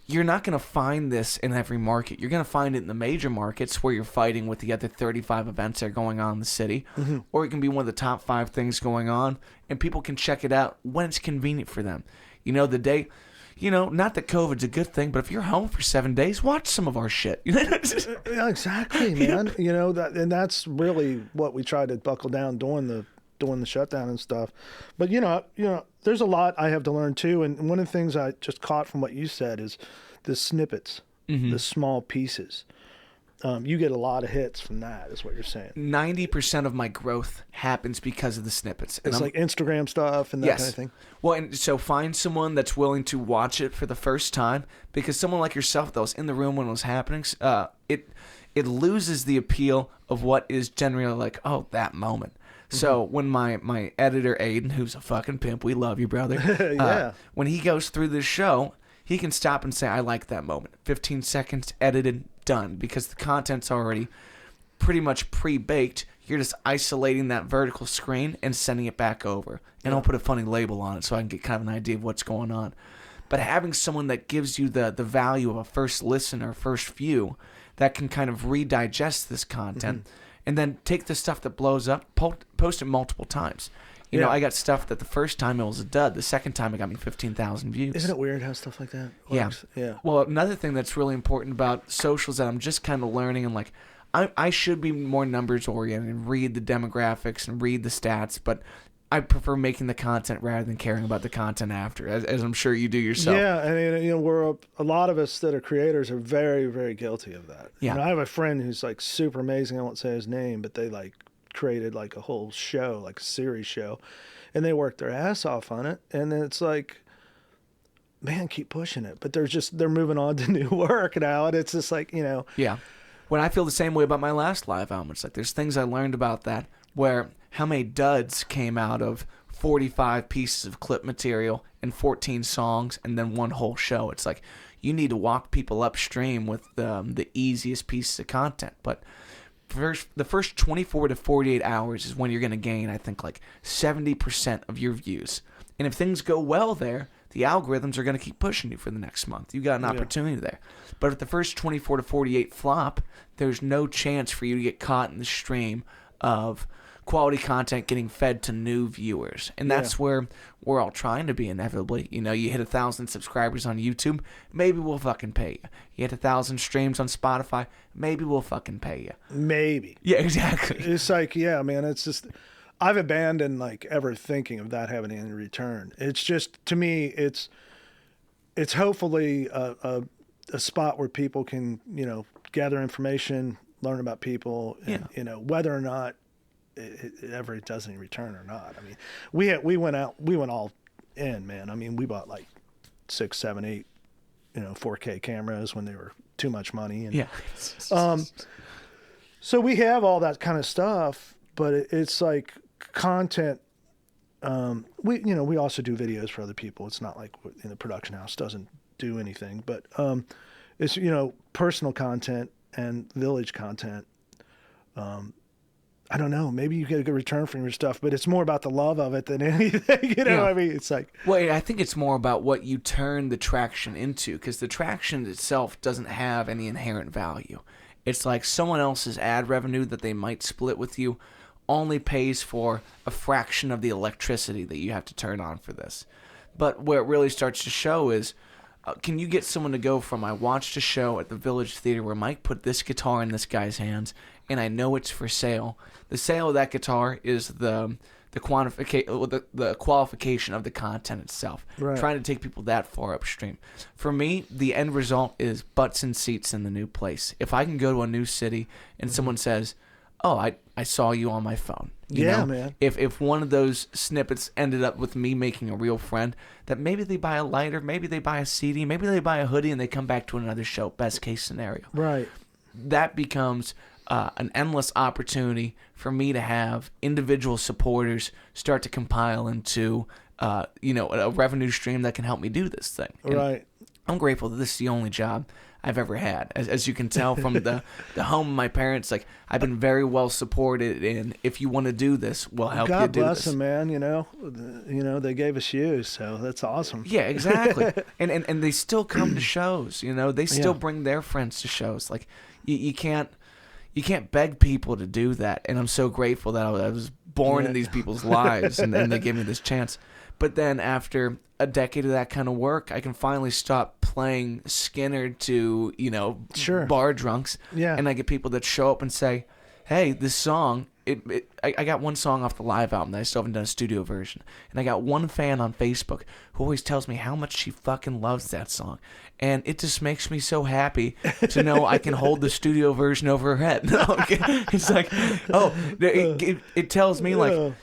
you're not going to find this in every market. You're going to find it in the major markets where you're fighting with the other 35 events that are going on in the city, or it can be one of the top 5 things going on, and people can check it out when it's convenient for them. The day... not that COVID's a good thing, but if you're home for 7 days, watch some of our shit. Yeah, exactly, man. And that's really what we tried to buckle down during the shutdown and stuff. But there's a lot I have to learn too. And one of the things I just caught from what you said is the snippets, the small pieces. You get a lot of hits from that, is what you're saying. 90% of my growth happens because of the snippets. And it's like Instagram stuff and that kind of thing. Well, and so find someone that's willing to watch it for the first time, because someone like yourself that was in the room when it was happening, it loses the appeal of what is generally like, oh, that moment. So when my editor, Aiden, who's a fucking pimp, we love you, brother. When he goes through this show, he can stop and say, I like that moment. 15 seconds, edited, done, because the content's already pretty much pre-baked. You're just isolating that vertical screen and sending it back over. And I'll put a funny label on it so I can get kind of an idea of what's going on. But having someone that gives you the value of a first listen or first view that can kind of redigest this content and then take the stuff that blows up, post it multiple times. I got stuff that the first time it was a dud. The second time it got me 15,000 views. Isn't it weird how stuff like that works? Yeah. Well, another thing that's really important about socials that I'm just kind of learning, and like, I should be more numbers oriented and read the demographics and read the stats, but I prefer making the content rather than caring about the content after, as I'm sure you do yourself. Yeah, and we're a lot of us that are creators are very, very guilty of that. Yeah. I have a friend who's like super amazing. I won't say his name, but they like created like a whole show, like a series show, and they worked their ass off on it. And then it's like, man, keep pushing it. But they're moving on to new work now, and it's just like, Yeah. When I feel the same way about my last live album, it's like there's things I learned about that, where how many duds came out of 45 pieces of clip material and 14 songs and then one whole show. It's like, you need to walk people upstream with the easiest pieces of content. But the first 24 to 48 hours is when you're going to gain, I think, like 70% of your views. And if things go well there, the algorithms are going to keep pushing you for the next month. You got an opportunity there. But if the first 24 to 48 flop, there's no chance for you to get caught in the stream of quality content getting fed to new viewers. And that's where we're all trying to be inevitably. You hit 1,000 subscribers on YouTube, maybe we'll fucking pay you. You hit 1,000 streams on Spotify, maybe we'll fucking pay you. Maybe. Yeah, exactly. It's like, yeah, man, it's just, I've abandoned like ever thinking of that having any return. It's just, to me, it's hopefully a spot where people can, gather information, learn about people, and, whether or not it ever does any return or not. I mean, we went all in, man. I mean, we bought like 6, 7, 8, 4K cameras when they were too much money. And, so we have all that kind of stuff, but it's like content. We also do videos for other people. It's not like the production house doesn't do anything, but it's personal content and village content. I don't know. Maybe you get a good return from your stuff, but it's more about the love of it than anything. I mean, it's like. Well, I think it's more about what you turn the traction into, because the traction itself doesn't have any inherent value. It's like someone else's ad revenue that they might split with you only pays for a fraction of the electricity that you have to turn on for this. But where it really starts to show is can you get someone to go from I watched a show at the Village Theater where Mike put this guitar in this guy's hands and I know it's for sale. The sale of that guitar is the qualification of the content itself. Right. Trying to take people that far upstream. For me, the end result is butts and seats in the new place. If I can go to a new city and someone says, "Oh, I saw you on my phone." You know? Man. If one of those snippets ended up with me making a real friend, that maybe they buy a lighter, maybe they buy a CD, maybe they buy a hoodie, and they come back to another show. Best case scenario. Right. That becomes an endless opportunity for me to have individual supporters start to compile into a revenue stream that can help me do this thing. And Right. I'm grateful that this is the only job I've ever had. As you can tell from the home of my parents, like I've been very well supported, and if you want to do this, we'll help you God do bless this. them, man. You know, they gave us you, so that's awesome. Yeah, exactly. and they still come to shows. They still Yeah. bring their friends to shows. Like you can't beg people to do that, and I'm so grateful that I was born in these people's lives, and they gave me this chance. But then after a decade of that kind of work, I can finally stop playing Skinner to, Sure. bar drunks. Yeah. And I get people that show up and say, hey, this song, I got one song off the live album that I still haven't done a studio version. And I got one fan on Facebook who always tells me how much she fucking loves that song. And it just makes me so happy to know I can hold the studio version over her head. It's like, it tells me like,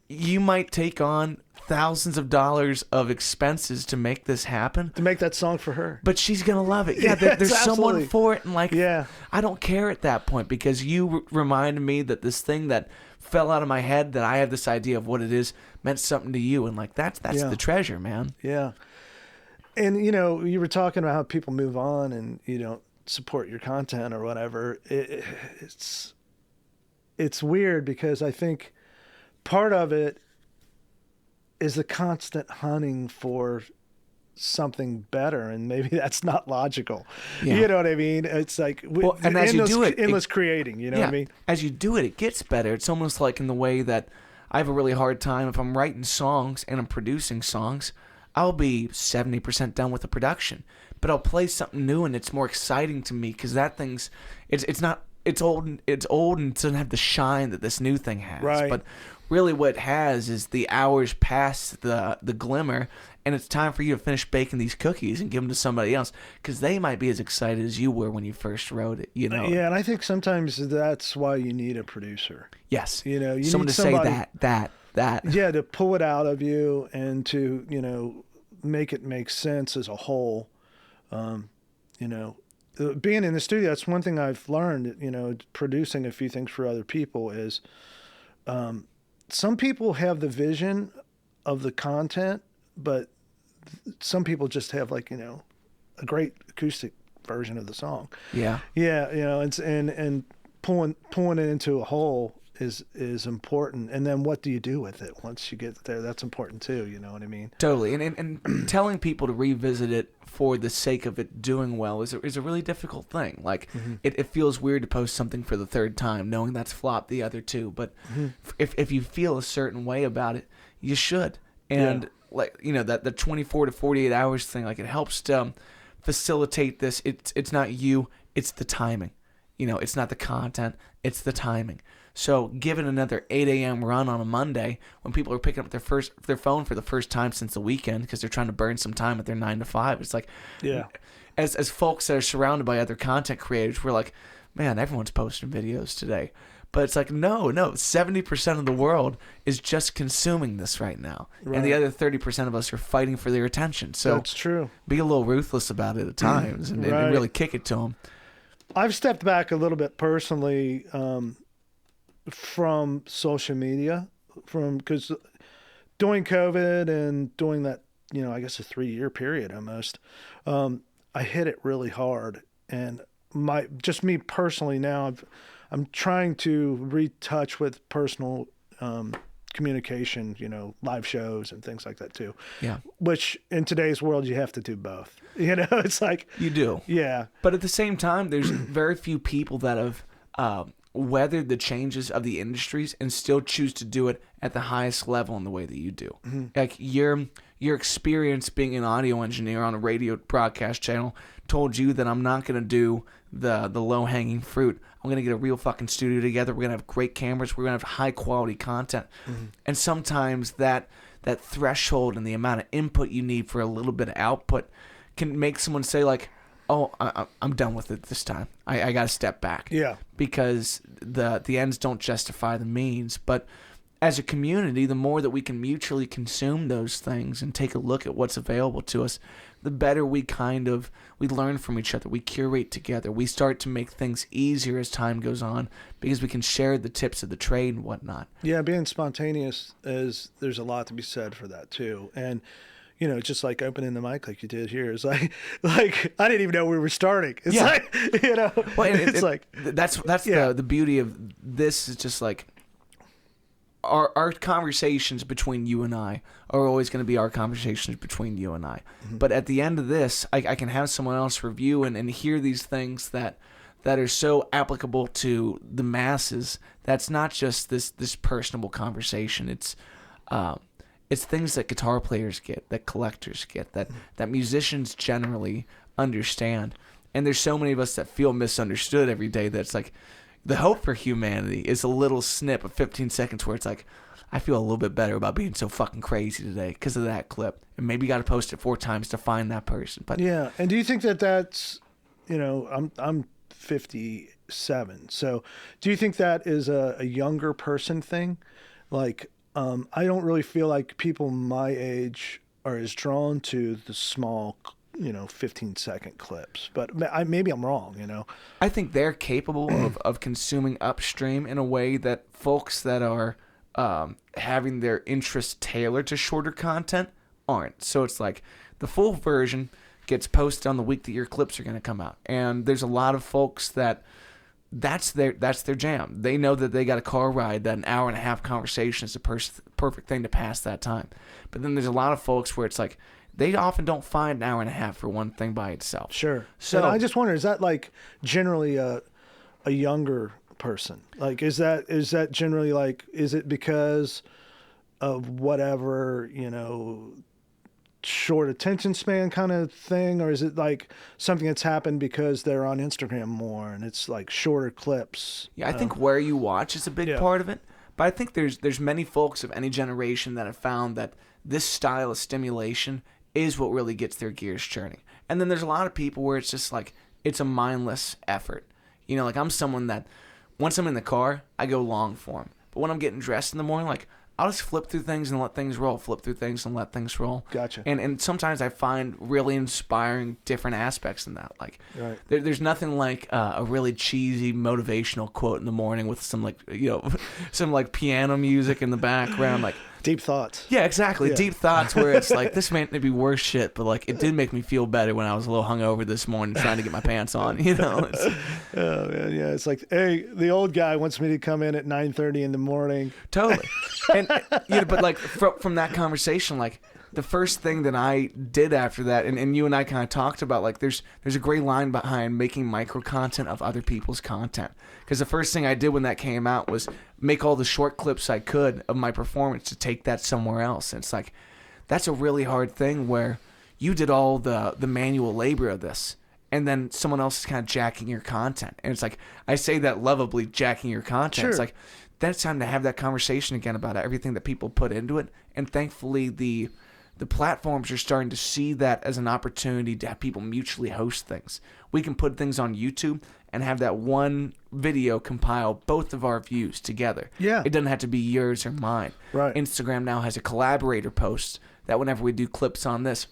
you might take on thousands of dollars of expenses to make this happen, To make that song for her. but she's gonna love it. Yeah, Yes, there's someone absolutely. for it, and like, Yeah. I don't care at that point because you reminded me that this thing that fell out of my head, that I had this idea of what it is, meant something to you, and like that's Yeah. the treasure, man. Yeah. And, you were talking about how people move on and you don't support your content or whatever. It's weird because I think part of it is the constant hunting for something better, and maybe that's not logical. Yeah. You know what I mean? It's like And as you do it, endless creating. You know what I mean? As you do it, it gets better. It's almost like in the way that I have a really hard time if I'm writing songs and I'm producing songs. I'll be 70% done with the production, but I'll play something new and it's more exciting to me because that thing's it's old and it doesn't have the shine that this new thing has. Right. But really, what it has is the hours past the glimmer, and it's time for you to finish baking these cookies and give them to somebody else because they might be as excited as you were when you first wrote it. Yeah, and I think sometimes that's why you need a producer. Yes. You someone need to somebody, say that. Yeah, to pull it out of you and to, make it make sense as a whole. Being in the studio, that's one thing I've learned, producing a few things for other people is some people have the vision of the content, but some people just have a great acoustic version of the song. Yeah. Yeah, and pulling it into a whole is important. And then what do you do with it once you get there? That's important too. You know what I mean? Totally. And telling people to revisit it for the sake of it doing well is a really difficult thing. Like it feels weird to post something for the third time, knowing that's flopped the other two. But if you feel a certain way about it, you should. And that the 24 to 48 hours thing, like it helps to facilitate this. It's not you, it's the timing. It's not the content, it's the timing. So give it another 8 a.m. run on a Monday when people are picking up their phone for the first time since the weekend because they're trying to burn some time at their 9 to 5. It's like, Yeah. As folks that are surrounded by other content creators, we're like, man, everyone's posting videos today. But it's like, no, 70% of the world is just consuming this right now. Right. And the other 30% of us are fighting for their attention. So That's true. be a little ruthless about it at times and Right. really kick it to them. I've stepped back a little bit personally from social media, because during COVID and during that, I guess a 3-year period almost, I hit it really hard. And me personally now, I'm trying to retouch with personal communication, live shows and things like that too. Yeah. Which in today's world, you have to do both. It's like, You do. yeah. But at the same time, there's very few people that have weather the changes of the industries and still choose to do it at the highest level in the way that you do. Like your experience being an audio engineer on a radio broadcast channel told you that I'm not going to do the low-hanging fruit. I'm going to get a real fucking studio together. We're going to have great cameras. We're going to have high-quality content. And sometimes that threshold and the amount of input you need for a little bit of output can make someone say, like, oh, I'm done with it this time. I got to step back. Yeah. Because the ends don't justify the means. But as a community, the more that we can mutually consume those things and take a look at what's available to us, the better we learn from each other. We curate together. We start to make things easier as time goes on because we can share the tips of the trade and whatnot. Yeah, being spontaneous there's a lot to be said for that too. And just like opening the mic like you did here is like I didn't even know we were starting. It's like, well, it's like that's the beauty of this is just like our conversations between you and I are always going to be our conversations between you and I. But at the end of this, I can have someone else review and hear these things that are so applicable to the masses. That's not just this personable conversation. It's things that guitar players get, that collectors get, that musicians generally understand. And there's so many of us that feel misunderstood every day that's like, the hope for humanity is a little snip of 15 seconds where it's like, I feel a little bit better about being so fucking crazy today because of that clip. And maybe you got to post it 4 times to find that person. But yeah. And do you think that's, I'm 57. So do you think that is a younger person thing? Like, I don't really feel like people my age are as drawn to the small 15-second clips, but maybe I'm wrong, I think they're capable of consuming upstream in a way that folks that are having their interests tailored to shorter content aren't. So it's like the full version gets posted on the week that your clips are going to come out. And there's a lot of folks that's their jam. They know that they got a car ride, that an hour and a half conversation is the perfect thing to pass that time. But then there's a lot of folks where it's like, they often don't find an hour and a half for one thing by itself. Sure. So and I just wonder, is that like generally a younger person? Like, is that generally like, is it because of whatever, short attention span kind of thing? Or is it like something that's happened because they're on Instagram more and it's like shorter clips? Yeah, I think where you watch is a big part of it. But I think there's many folks of any generation that have found that this style of stimulation is what really gets their gears churning. And then there's a lot of people where it's just like, it's a mindless effort. Like I'm someone that, once I'm in the car, I go long form. But when I'm getting dressed in the morning, like, I'll just flip through things and let things roll, flip through things and let things roll. Gotcha. And sometimes I find really inspiring different aspects in that. Like, right. There's nothing like a really cheesy motivational quote in the morning with some like, some like piano music in the background, like deep thoughts. Yeah, exactly. Yeah. Deep thoughts where it's like, this may be worse shit, but like, it did make me feel better when I was a little hungover this morning trying to get my pants on, Oh, man, yeah. It's like, hey, the old guy wants me to come in at 9:30 in the morning. Totally. And but like from that conversation, like the first thing that I did after that, and you and I kind of talked about, like there's a great line behind making micro content of other people's content. Because the first thing I did when that came out was make all the short clips I could of my performance to take that somewhere else. And it's like, that's a really hard thing where you did all the manual labor of this, and then someone else is kind of jacking your content. And it's like, I say that lovably, jacking your content. Sure. It's like, then it's time to have that conversation again about everything that people put into it. And thankfully, the platforms are starting to see that as an opportunity to have people mutually host things. We can put things on YouTube and have that one video compile both of our views together. Yeah. It doesn't have to be yours or mine. Right. Instagram now has a collaborator post that whenever we do clips on this,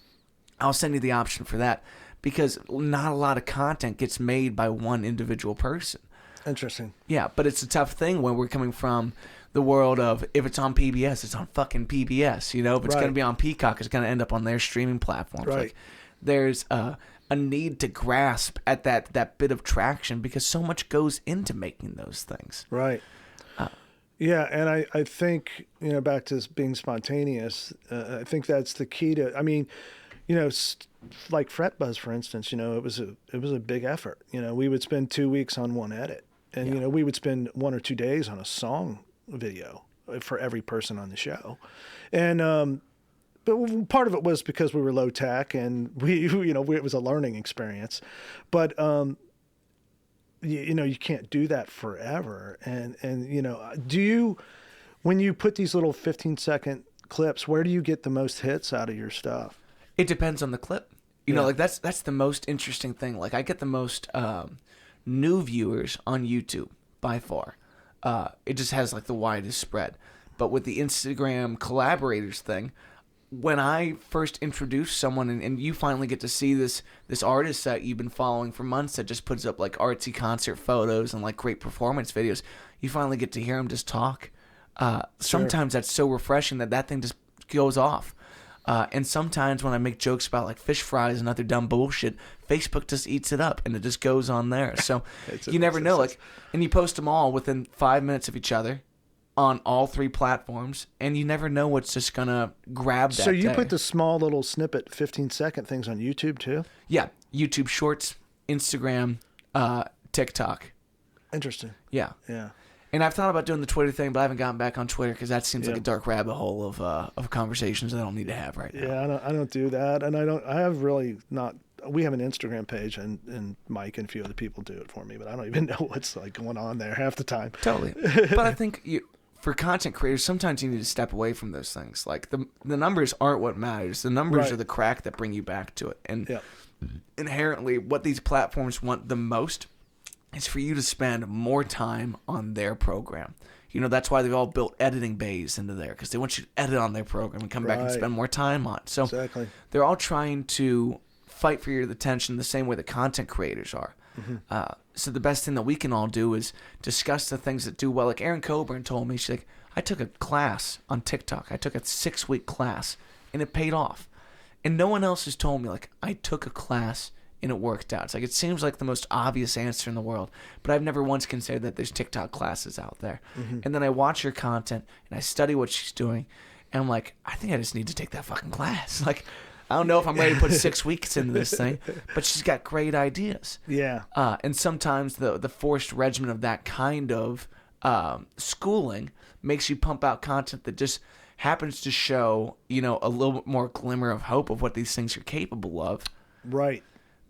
I'll send you the option for that, because not a lot of content gets made by one individual person. Interesting. Yeah, but it's a tough thing when we're coming from the world of, if it's on PBS, it's on fucking PBS. If it's going to be on Peacock, it's going to end up on their streaming platforms. Right. Like, there's a need to grasp at that bit of traction, because so much goes into making those things. Right. Yeah, and I think, back to being spontaneous, I think that's the key to, like Fret Buzz, for instance, it was a big effort. We would spend 2 weeks on one edit. And, you know, we would spend 1 or 2 days on a song video for every person on the show. And, but part of it was because we were low tech and it was a learning experience. But, you know, you can't do that forever. And, you know, when you put these little 15-second clips, where do you get the most hits out of your stuff? It depends on the clip. You know, like that's the most interesting thing. Like I get the most new viewers on YouTube by far. It just has like the widest spread. But with the Instagram collaborators thing, when I first introduce someone and you finally get to see this artist that you've been following for months that just puts up like artsy concert photos and like great performance videos, you finally get to hear him just talk. Sometimes that's so refreshing that thing just goes off. And sometimes when I make jokes about like fish fries and other dumb bullshit, Facebook just eats it up and it just goes on there. So you never know. Like, and you post them all within 5 minutes of each other on all 3 platforms, and you never know what's just gonna grab that. So you day. put the small little snippet, 15-second things on YouTube too? Yeah, YouTube Shorts, Instagram, TikTok. Interesting. Yeah. Yeah. And I've thought about doing the Twitter thing, but I haven't gotten back on Twitter because that seems like a dark rabbit hole of conversations I don't need to have right now. Yeah, I don't do that, and I have really not. We have an Instagram page, and Mike and a few other people do it for me, but I don't even know what's like going on there half the time. Totally. But I think for content creators, sometimes you need to step away from those things. Like the numbers aren't what matters. The numbers are the crack that bring you back to it. And inherently, what these platforms want the most is for you to spend more time on their program. You know, that's why they've all built editing bays into there, because they want you to edit on their program and come back and spend more time on it. So they're all trying to fight for your attention the same way the content creators are. So the best thing that we can all do is discuss the things that do well. Like Erin Coburn told me, she's like, I took a class on TikTok. I took a 6-week class, and it paid off. And no one else has told me, like, I took a class and it worked out. It's like, it seems like the most obvious answer in the world, but I've never once considered that there's TikTok classes out there. And then I watch her content and I study what she's doing, and I'm like, I think I just need to take that fucking class. Like, I don't know if I'm ready to put 6 weeks into this thing, but she's got great ideas. Yeah. And sometimes the forced regimen of that kind of schooling makes you pump out content that just happens to show, you know, a little bit more glimmer of hope of what these things are capable of. Right.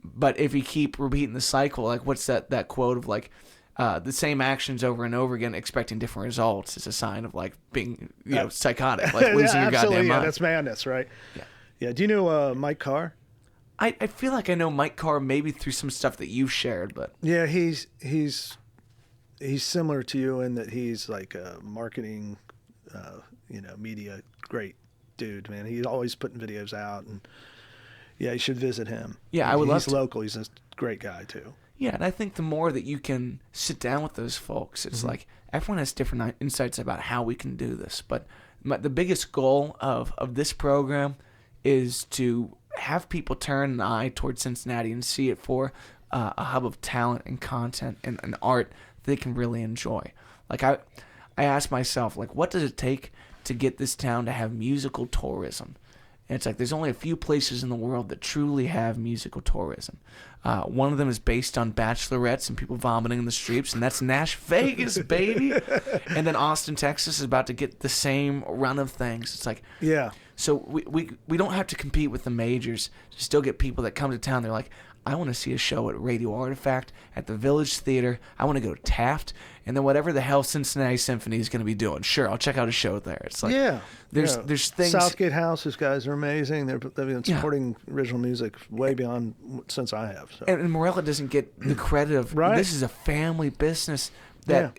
But if you keep repeating the cycle, like what's that quote of like the same actions over and over again, expecting different results, is a sign of like being psychotic, like losing your goddamn mind. Yeah, that's madness, right? Yeah. Yeah. Do you know Mike Carr? I feel like I know Mike Carr maybe through some stuff that you've shared, but yeah, he's similar to you in that he's like a marketing, media great dude, man. He's always putting videos out, and yeah, you should visit him. Yeah, I would love to. He's local. He's a great guy too. Yeah, and I think the more that you can sit down with those folks, it's like everyone has different insights about how we can do this. But the biggest goal of this program is to have people turn an eye towards Cincinnati and see it for a hub of talent and content and art they can really enjoy. Like I asked myself, like, what does it take to get this town to have musical tourism? And it's like there's only a few places in the world that truly have musical tourism. One of them is based on bachelorettes and people vomiting in the streets, and that's Nash Vegas, baby. And then Austin, Texas is about to get the same run of things. It's like, yeah. So we don't have to compete with the majors to still get people that come to town. They're like, I want to see a show at Radio Artifact, at the Village Theater. I want to go to Taft, and then whatever the hell Cincinnati Symphony is going to be doing. Sure, I'll check out a show there. It's like there's things. Southgate House, those guys are amazing. They've been supporting original music way beyond since I have. So. And Morella doesn't get the credit of this is a family business. That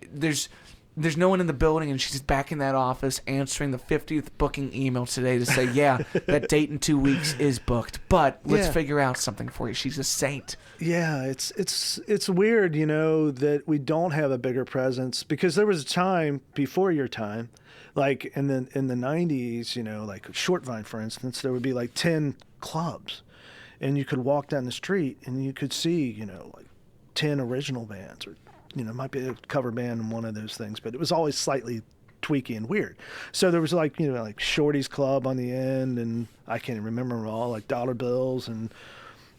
there's no one in the building, and she's back in that office answering the 50th booking email today to say, yeah, that date in 2 weeks is booked, but let's figure out something for you. She's a saint. Yeah, it's weird, that we don't have a bigger presence, because there was a time before your time, like in the 90s, like Shortvine, for instance, there would be like 10 clubs, and you could walk down the street and you could see, like 10 original bands, or might be a cover band in one of those things, but it was always slightly tweaky and weird. So there was like, like Shorty's Club on the end, and I can't even remember them all, like Dollar Bills and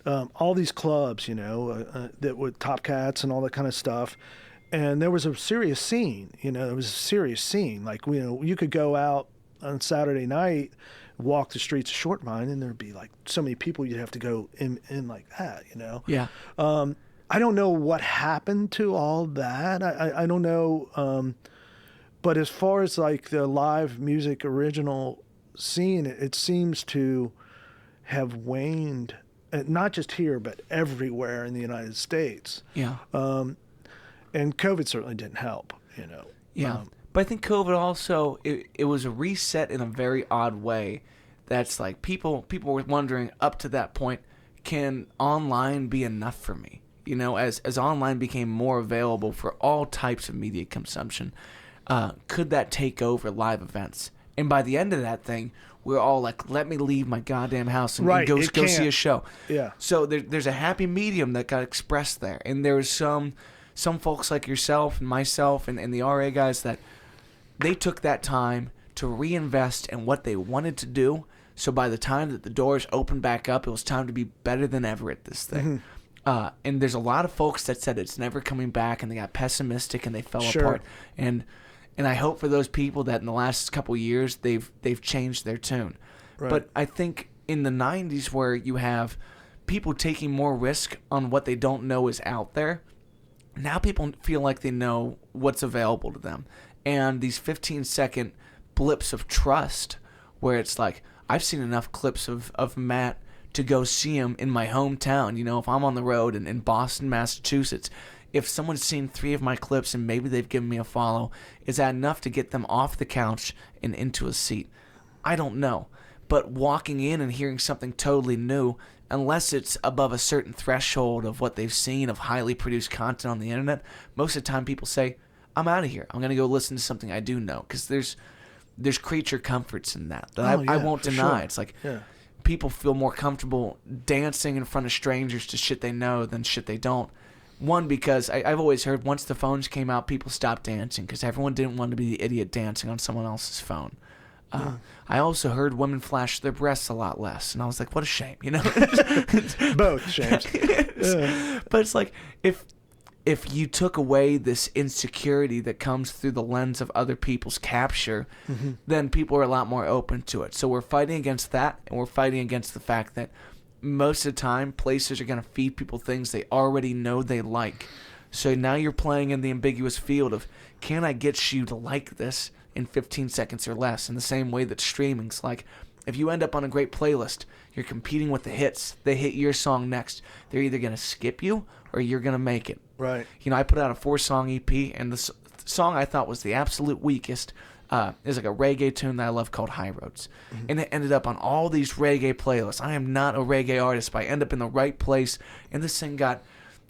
all these clubs, that would Top Cats and all that kind of stuff. and there was a serious scene. There was a serious scene. Like, you could go out on Saturday night, walk the streets of Short Vine, and there'd be like so many people you'd have to go in like that. Yeah. I don't know what happened to all that. I don't know. But as far as like the live music original scene, it seems to have waned, not just here, but everywhere in the United States. Yeah. And COVID certainly didn't help, Yeah. But I think COVID also, it was a reset in a very odd way. That's like people were wondering up to that point, can online be enough for me? As online became more available for all types of media consumption, could that take over live events? And by the end of that thing, we're all like, let me leave my goddamn house and go see a show. Yeah. So there's a happy medium that got expressed there. And there was some folks like yourself and myself and the RA guys that they took that time to reinvest in what they wanted to do. So by the time that the doors opened back up, it was time to be better than ever at this thing. And there's a lot of folks that said it's never coming back, and they got pessimistic and they fell apart. And I hope for those people that in the last couple of years they've changed their tune. Right. But I think in the 90s, where you have people taking more risk on what they don't know is out there, now people feel like they know what's available to them. And these 15-second blips of trust, where it's like, I've seen enough clips of Matt to go see him in my hometown. If I'm on the road in Boston, Massachusetts, if someone's seen 3 of my clips and maybe they've given me a follow, is that enough to get them off the couch and into a seat? I don't know. But walking in and hearing something totally new, unless it's above a certain threshold of what they've seen of highly produced content on the internet, most of the time people say, I'm out of here. I'm going to go listen to something I do know. Because there's creature comforts in that I won't deny. Sure. It's like people feel more comfortable dancing in front of strangers to shit they know than shit they don't. One, because I've always heard once the phones came out, people stopped dancing because everyone didn't want to be the idiot dancing on someone else's phone. I also heard women flash their breasts a lot less, and I was like, what a shame, Both shames. But it's like, if you took away this insecurity that comes through the lens of other people's capture, then people are a lot more open to it. So we're fighting against that, and we're fighting against the fact that most of the time, places are going to feed people things they already know they like. So now you're playing in the ambiguous field of, can I get you to like this in 15 seconds or less? In the same way that streaming's like, if you end up on a great playlist, you're competing with the hits. They hit your song next. They're either going to skip you or you're going to make it. Right. I put out a 4-song EP, and the song I thought was the absolute weakest is like a reggae tune that I love called High Roads. And it ended up on all these reggae playlists. I am not a reggae artist, but I end up in the right place. And this thing got,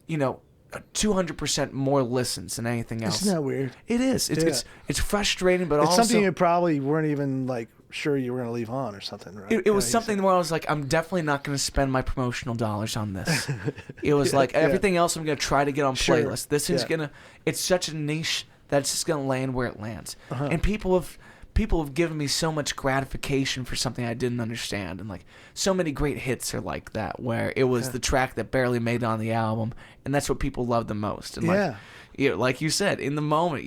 200% more listens than anything else. Isn't that weird? It is. It's frustrating, but it's also something you probably weren't even like sure you were going to leave on or something, right? It was something where I was like, I'm definitely not going to spend my promotional dollars on this. It was like everything else I'm going to try to get on playlists. This is it's such a niche that it's just going to land where it lands. And people have given me so much gratification for something I didn't understand. And like so many great hits are like that, where it was the track that barely made it on the album, and that's what people love the most. And like you said, in the moment,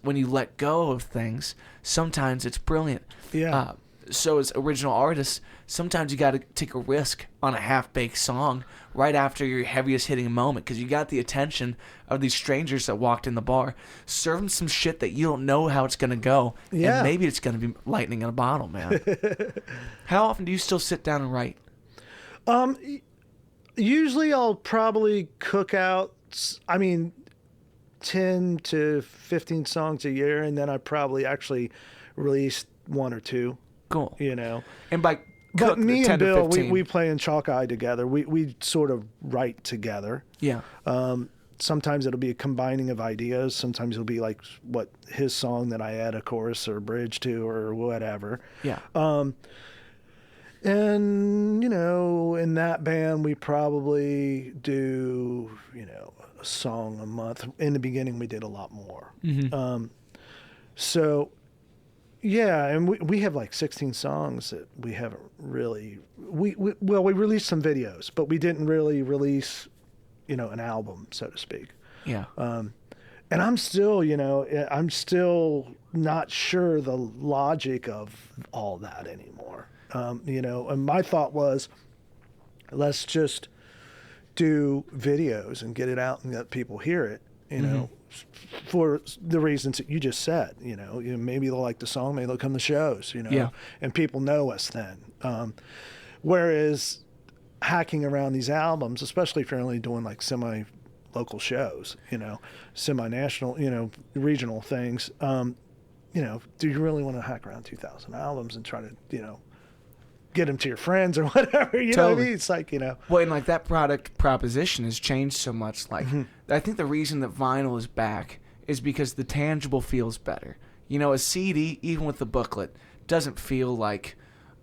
when you let go of things, sometimes it's brilliant. Yeah. So as original artists, sometimes you got to take a risk on a half-baked song right after your heaviest hitting moment, because you got the attention of these strangers that walked in the bar. Serve them some shit that you don't know how it's going to go, and maybe it's going to be lightning in a bottle, man. How often do you still sit down and write? Usually I'll probably cook out, 10 to 15 songs a year, and then I probably actually release 1 or 2. Cool. And by but me 10 and to Bill, 15. we play in Chalk Eye together. We sort of write together. Yeah. Sometimes it'll be a combining of ideas. Sometimes it'll be like what his song that I add a chorus or a bridge to or whatever. Yeah. And in that band we probably do a song a month. In the beginning we did a lot more. So. Yeah, and we have like 16 songs that we haven't really. We released some videos, but we didn't really release, an album, so to speak. Yeah. And I'm still, I'm still not sure the logic of all that anymore. And my thought was, let's just do videos and get it out and let people hear it, for the reasons that you just said. Maybe they'll like the song, maybe they'll come to shows, Yeah. and people know us then. Whereas hacking around these albums, especially if you're only doing like semi-local shows, semi-national, regional things, do you really want to hack around 2,000 albums and try to, get them to your friends or whatever? You know what I mean? It's like, Well, and like that product proposition has changed so much. Like, I think the reason that vinyl is back is because the tangible feels better. A CD, even with the booklet, doesn't feel like,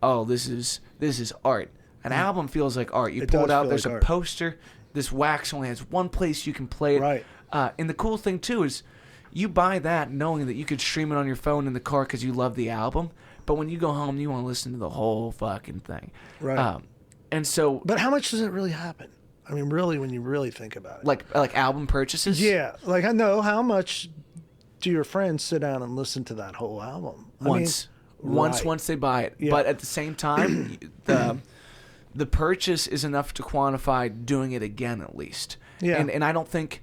oh, this is art. An album feels like art. You pull it out, there's a poster. This wax only has one place you can play it. Right. And the cool thing, too, is you buy that knowing that you could stream it on your phone in the car because you love the album. But when you go home, you want to listen to the whole fucking thing. Right. And so... But how much does it really happen? I mean, really, when you really think about it. Like album purchases? Yeah. Like, I know, how much do your friends sit down and listen to that whole album? Once they buy it. Yeah. But at the same time, the purchase is enough to quantify doing it again at least. Yeah. And I don't think...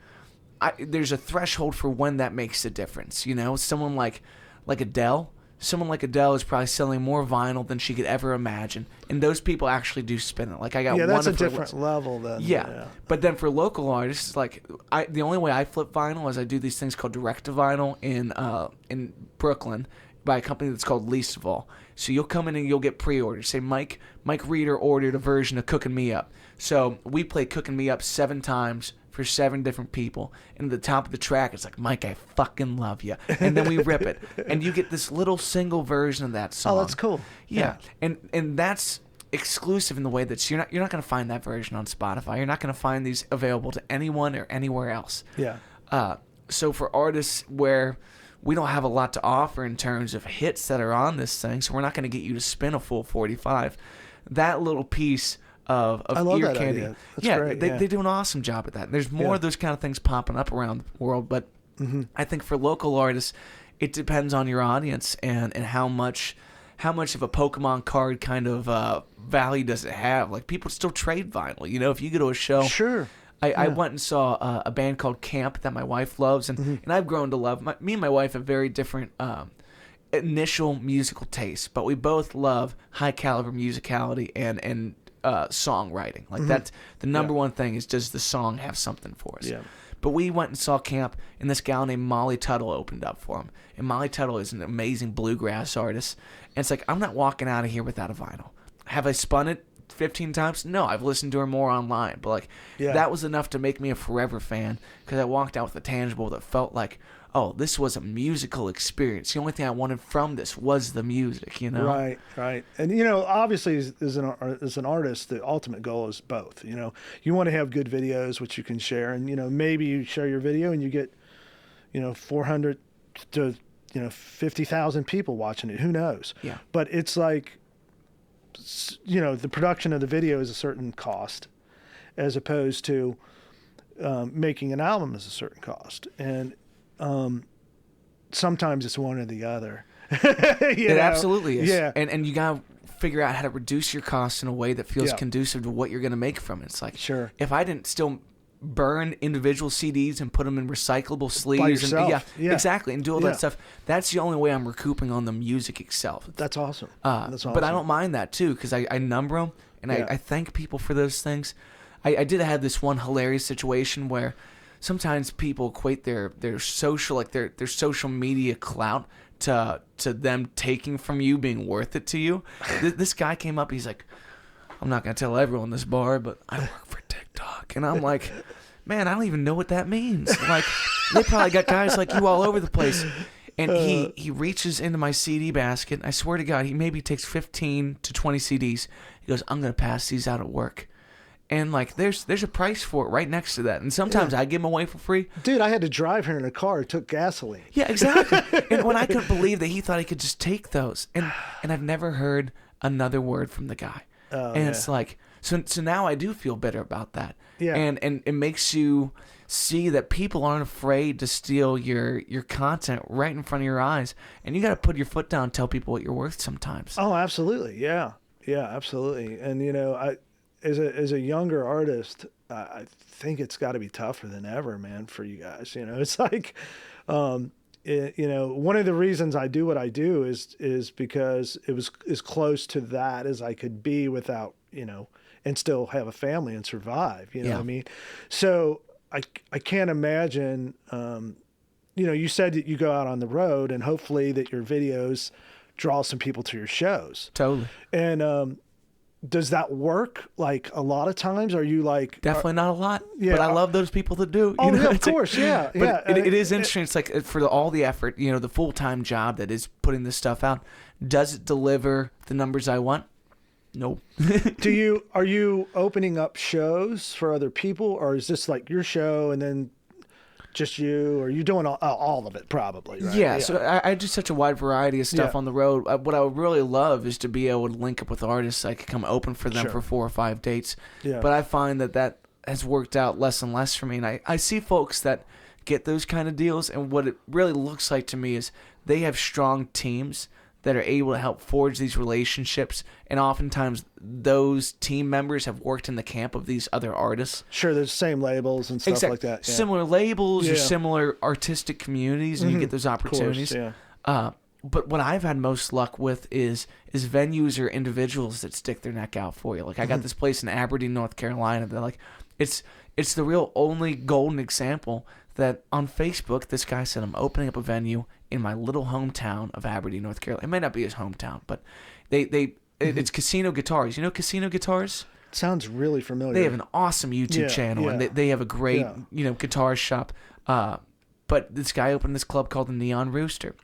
there's a threshold for when that makes a difference. Someone like Adele... Someone like Adele is probably selling more vinyl than she could ever imagine, and those people actually do spin it. Like I got that's one a different level then. Yeah, but then for local artists, like the only way I flip vinyl is I do these things called direct to vinyl in Brooklyn by a company that's called Least of All. So you'll come in and you'll get pre-orders. Say Mike Reeder ordered a version of Cookin' Me Up, so we play Cookin' Me Up 7 times. For 7 different people, and at the top of the track it's like, Mike, I fucking love you, and then we rip it, and you get this little single version of that song. Oh, that's cool. Yeah. And that's exclusive in the way that you're not going to find that version on Spotify. You're not going to find these available to anyone or anywhere else. Yeah. So for artists where we don't have a lot to offer in terms of hits that are on this thing, so we're not going to get you to spin a full 45. That little piece of ear candy. Idea. That's great. They do an awesome job at that. There's more of those kind of things popping up around the world, but I think for local artists, it depends on your audience and how much of a Pokemon card kind of value does it have. Like, people still trade vinyl. If you go to a show, sure. I went and saw a band called Camp that my wife loves, and I've grown to love. Me and my wife have very different initial musical tastes, but we both love high caliber musicality and songwriting. Like that's the number one thing is, does the song have something for us? Yeah. But we went and saw Camp, and this gal named Molly Tuttle opened up for him. And Molly Tuttle is an amazing bluegrass artist. And it's like, I'm not walking out of here without a vinyl. Have I spun it 15 times? No, I've listened to her more online. But that was enough to make me a forever fan, because I walked out with a tangible that felt like, oh, this was a musical experience. The only thing I wanted from this was the music, Right. And, obviously as an artist, the ultimate goal is both. You want to have good videos, which you can share. And, maybe you share your video and you get, 400 to, 50,000 people watching it. Who knows? Yeah. But it's like, the production of the video is a certain cost, as opposed to making an album is a certain cost. And sometimes it's one or the other. It absolutely is. Yeah. And you got to figure out how to reduce your costs in a way that feels conducive to what you're going to make from it. It's like, sure. If I didn't still burn individual CDs and put them in recyclable sleeves, by yourself. and exactly, and do all that stuff, that's the only way I'm recouping on the music itself. That's awesome. That's awesome. But I don't mind that too, because I number them, and I thank people for those things. I did have this one hilarious situation where sometimes people equate their social, like their social media clout to them taking from you being worth it to you. This guy came up, he's like, I'm not going to tell everyone this bar, but I work for TikTok. And I'm like, man, I don't even know what that means. Like, they probably got guys like you all over the place. And he reaches into my CD basket. I swear to God, he maybe takes 15 to 20 CDs. He goes, I'm going to pass these out at work. And like, there's a price for it right next to that. And sometimes I give them away for free. Dude, I had to drive here in a car. It took gasoline. Yeah, exactly. And when I couldn't believe that he thought he could just take those. And I've never heard another word from the guy. Oh, and it's like, so now I do feel better about that. Yeah. And it makes you, see that people aren't afraid to steal your content right in front of your eyes, and you got to put your foot down and tell people what you're worth sometimes. Oh, absolutely. Yeah. Yeah, absolutely. And, as a younger artist, I think it's got to be tougher than ever, man, for you guys. It's like, one of the reasons I do what I do is because it was as close to that as I could be without, and still have a family and survive. You know what I mean? So I can't imagine, you said that you go out on the road and hopefully that your videos draw some people to your shows. Totally. And, does that work like a lot of times? Are you like definitely not a lot? Yeah, but I love those people that do. Oh, yeah, of course, yeah, but it is interesting. It's like for all the effort, the full-time job that is putting this stuff out. Does it deliver the numbers I want? Nope. Are you opening up shows for other people, or is this like your show and then just you, or are you doing all of it probably, right? Yeah, so I do such a wide variety of stuff on the road. What I would really love is to be able to link up with artists. I could come open for them for 4 or 5 dates. Yeah. But I find that has worked out less and less for me. And I see folks that get those kind of deals, and what it really looks like to me is they have strong teams that are able to help forge these relationships, and oftentimes those team members have worked in the camp of these other artists. Sure, there's same labels and stuff like that. Yeah. Similar labels or similar artistic communities, and you get those opportunities. Of course, but what I've had most luck with is venues or individuals that stick their neck out for you. Like I got this place in Aberdeen, North Carolina. That like it's the real only golden example that on Facebook, this guy said, I'm opening up a venue in my little hometown of Aberdeen, North Carolina. It might not be his hometown, but it's Casino Guitars. You know Casino Guitars? Sounds really familiar. They have an awesome YouTube channel, and they have a great guitar shop. But this guy opened this club called the Neon Rooster.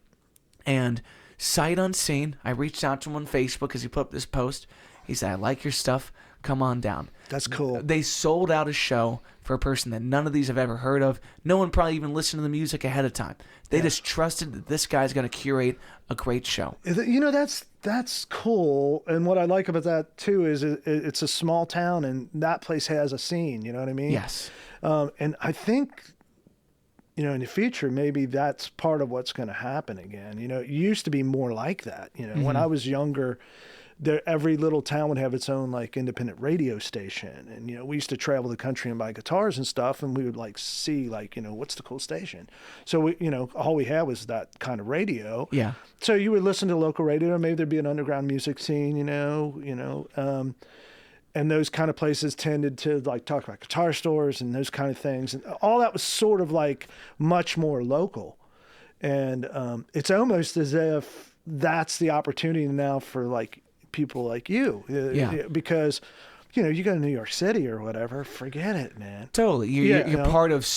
And sight unseen, I reached out to him on Facebook because he put up this post. He said, I like your stuff. Come on down. That's cool. They sold out a show for a person that none of these have ever heard of. No one probably even listened to the music ahead of time. They just trusted that this guy's going to curate a great show. That's cool. And what I like about that, too, is it's a small town, and that place has a scene. You know what I mean? Yes. And I think, in the future, maybe that's part of what's going to happen again. It used to be more like that. When I was younger, every little town would have its own like independent radio station, and we used to travel the country and buy guitars and stuff, and we would like see like what's the cool station. So we all we had was that kind of radio. Yeah. So you would listen to local radio, maybe there'd be an underground music scene, and those kind of places tended to like talk about guitar stores and those kind of things, and all that was sort of like much more local. And it's almost as if that's the opportunity now for like people like you, because you go to New York City or whatever, forget it, man. Totally. You're part of.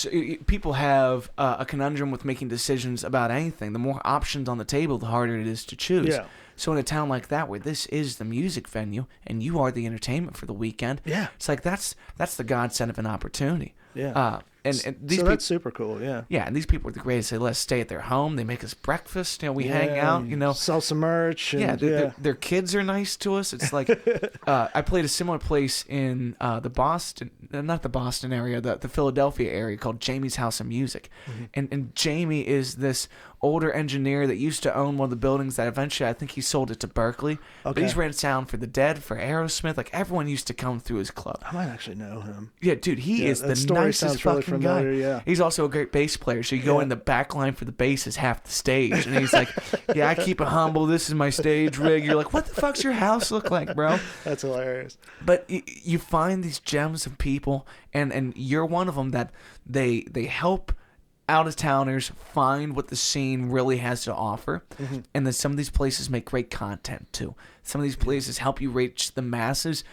People have a conundrum with making decisions about anything. The more options on the table, the harder it is to choose. Yeah. So in a town like that, where this is the music venue and you are the entertainment for the weekend, it's like that's the godsend of an opportunity. Yeah. And these that's super cool, yeah. Yeah, and these people are the greatest. They let us stay at their home. They make us breakfast. We hang out. Sell some merch. And, their kids are nice to us. It's like I played a similar place in the Boston, not the Boston area, the Philadelphia area called Jamie's House of Music, and Jamie is this older engineer that used to own one of the buildings that eventually I think he sold it to Berkeley. Okay. But he's ran sound for the Dead, for Aerosmith. Like everyone used to come through his club. I might actually know him. Yeah, dude, he is the nicest fucking guy. Yeah. He's also a great bass player. So you go in the back line for the bass is half the stage. And he's like, I keep it humble. This is my stage rig. You're like, what the fuck's your house look like, bro? That's hilarious. But you find these gems of people, and you're one of them that they help out-of-towners find what the scene really has to offer. And then some of these places make great content too. Some of these places help you reach the masses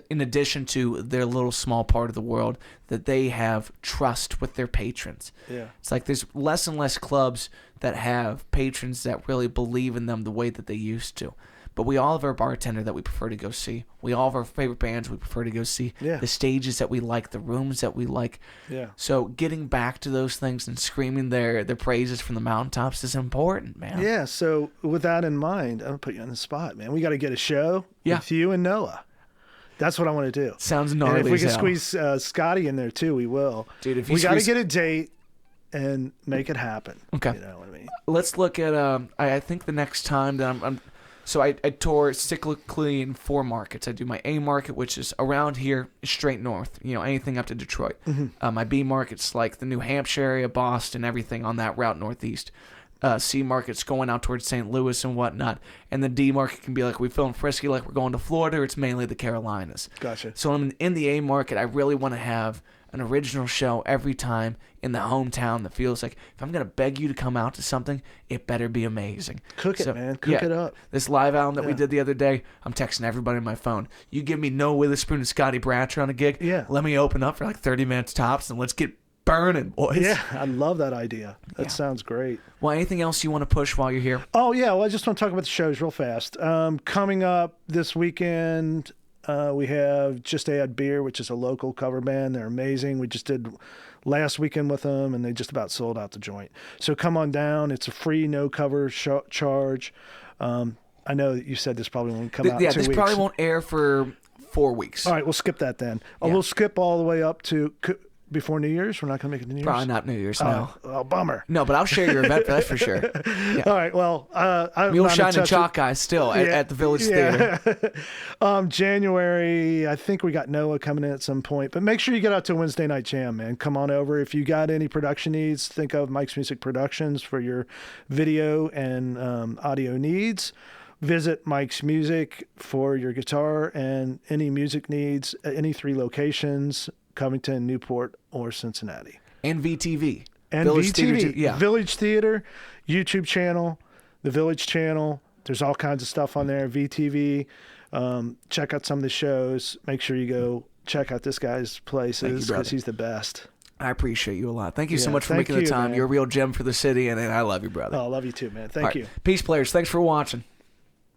in addition to their little small part of the world that they have trust with their patrons. Yeah. It's like there's less and less clubs that have patrons that really believe in them the way that they used to. But we all have our bartender that we prefer to go see. We all have our favorite bands we prefer to go see. Yeah. The stages that we like, the rooms that we like. Yeah. So getting back to those things and screaming their praises from the mountaintops is important, man. Yeah. So with that in mind, I'm gonna put you on the spot, man. We got to get a show with you and Noah. That's what I want to do. Sounds And gnarly if we as can hell. squeeze Scotty in there too, we will. Dude, if you we got to squeeze- get a date and make it happen. Okay. You know what I mean? Let's look at. I think the next time that so I tour cyclically in 4 markets. I do my A market, which is around here, straight north. You know, anything up to Detroit. My B market's like the New Hampshire area, Boston, everything on that route northeast. C market's going out towards St. Louis and whatnot, and the D market can be like we film Frisky, like we're going to Florida. Or it's mainly the Carolinas. Gotcha. So in the A market, I really want to have an original show every time in the hometown that feels like if I'm gonna beg you to come out to something, it better be amazing. Cook it, man. Cook it up. This live album that we Yeah. did the other day, I'm texting everybody on my phone. You give me Noah Witherspoon and Scotty Bratcher on a gig. Yeah. Let me open up for like 30 minutes tops and let's get burning, boys. Yeah, I love that idea. That Yeah. sounds great. Well, anything else you want to push while you're here? Oh, yeah. Well, I just want to talk about the shows real fast. Coming up this weekend, we have Just Add Beer, which is a local cover band. They're amazing. We just did last weekend with them, and they just about sold out the joint. So come on down. It's a free, no cover charge. I know that you said this probably won't come out in 2 this weeks. probably won't air for 4 weeks. All right, we'll skip that then. Yeah. We'll skip all the way up to before New Year's. We're not going to make it to New Year's? Probably not New Year's, no. Oh, bummer. No, but I'll share your event, that's for sure. Yeah. All right, well, I'm Mule not in Shine and touch Chalk guys still at the Village Theater. January, I think we got Noah coming in at some point, but make sure you get out to Wednesday Night Jam, man. Come on over. If you got any production needs, think of Mike's Music Productions for your video and audio needs. Visit Mike's Music for your guitar and any music needs at any 3 locations, Covington, Newport, or Cincinnati. And VTV. And Village VTV, Theater, yeah. Village Theater, YouTube channel, the Village channel. There's all kinds of stuff on there. VTV. Check out some of the shows. Make sure you go check out this guy's places brother. because he's the best. I appreciate you a lot. Thank you so Yeah, much for thank making the you, time. man. You're a real gem for the city, and I love you, brother. Oh, I love you too, man. All Thank right. you. Peace, players. Thanks for watching.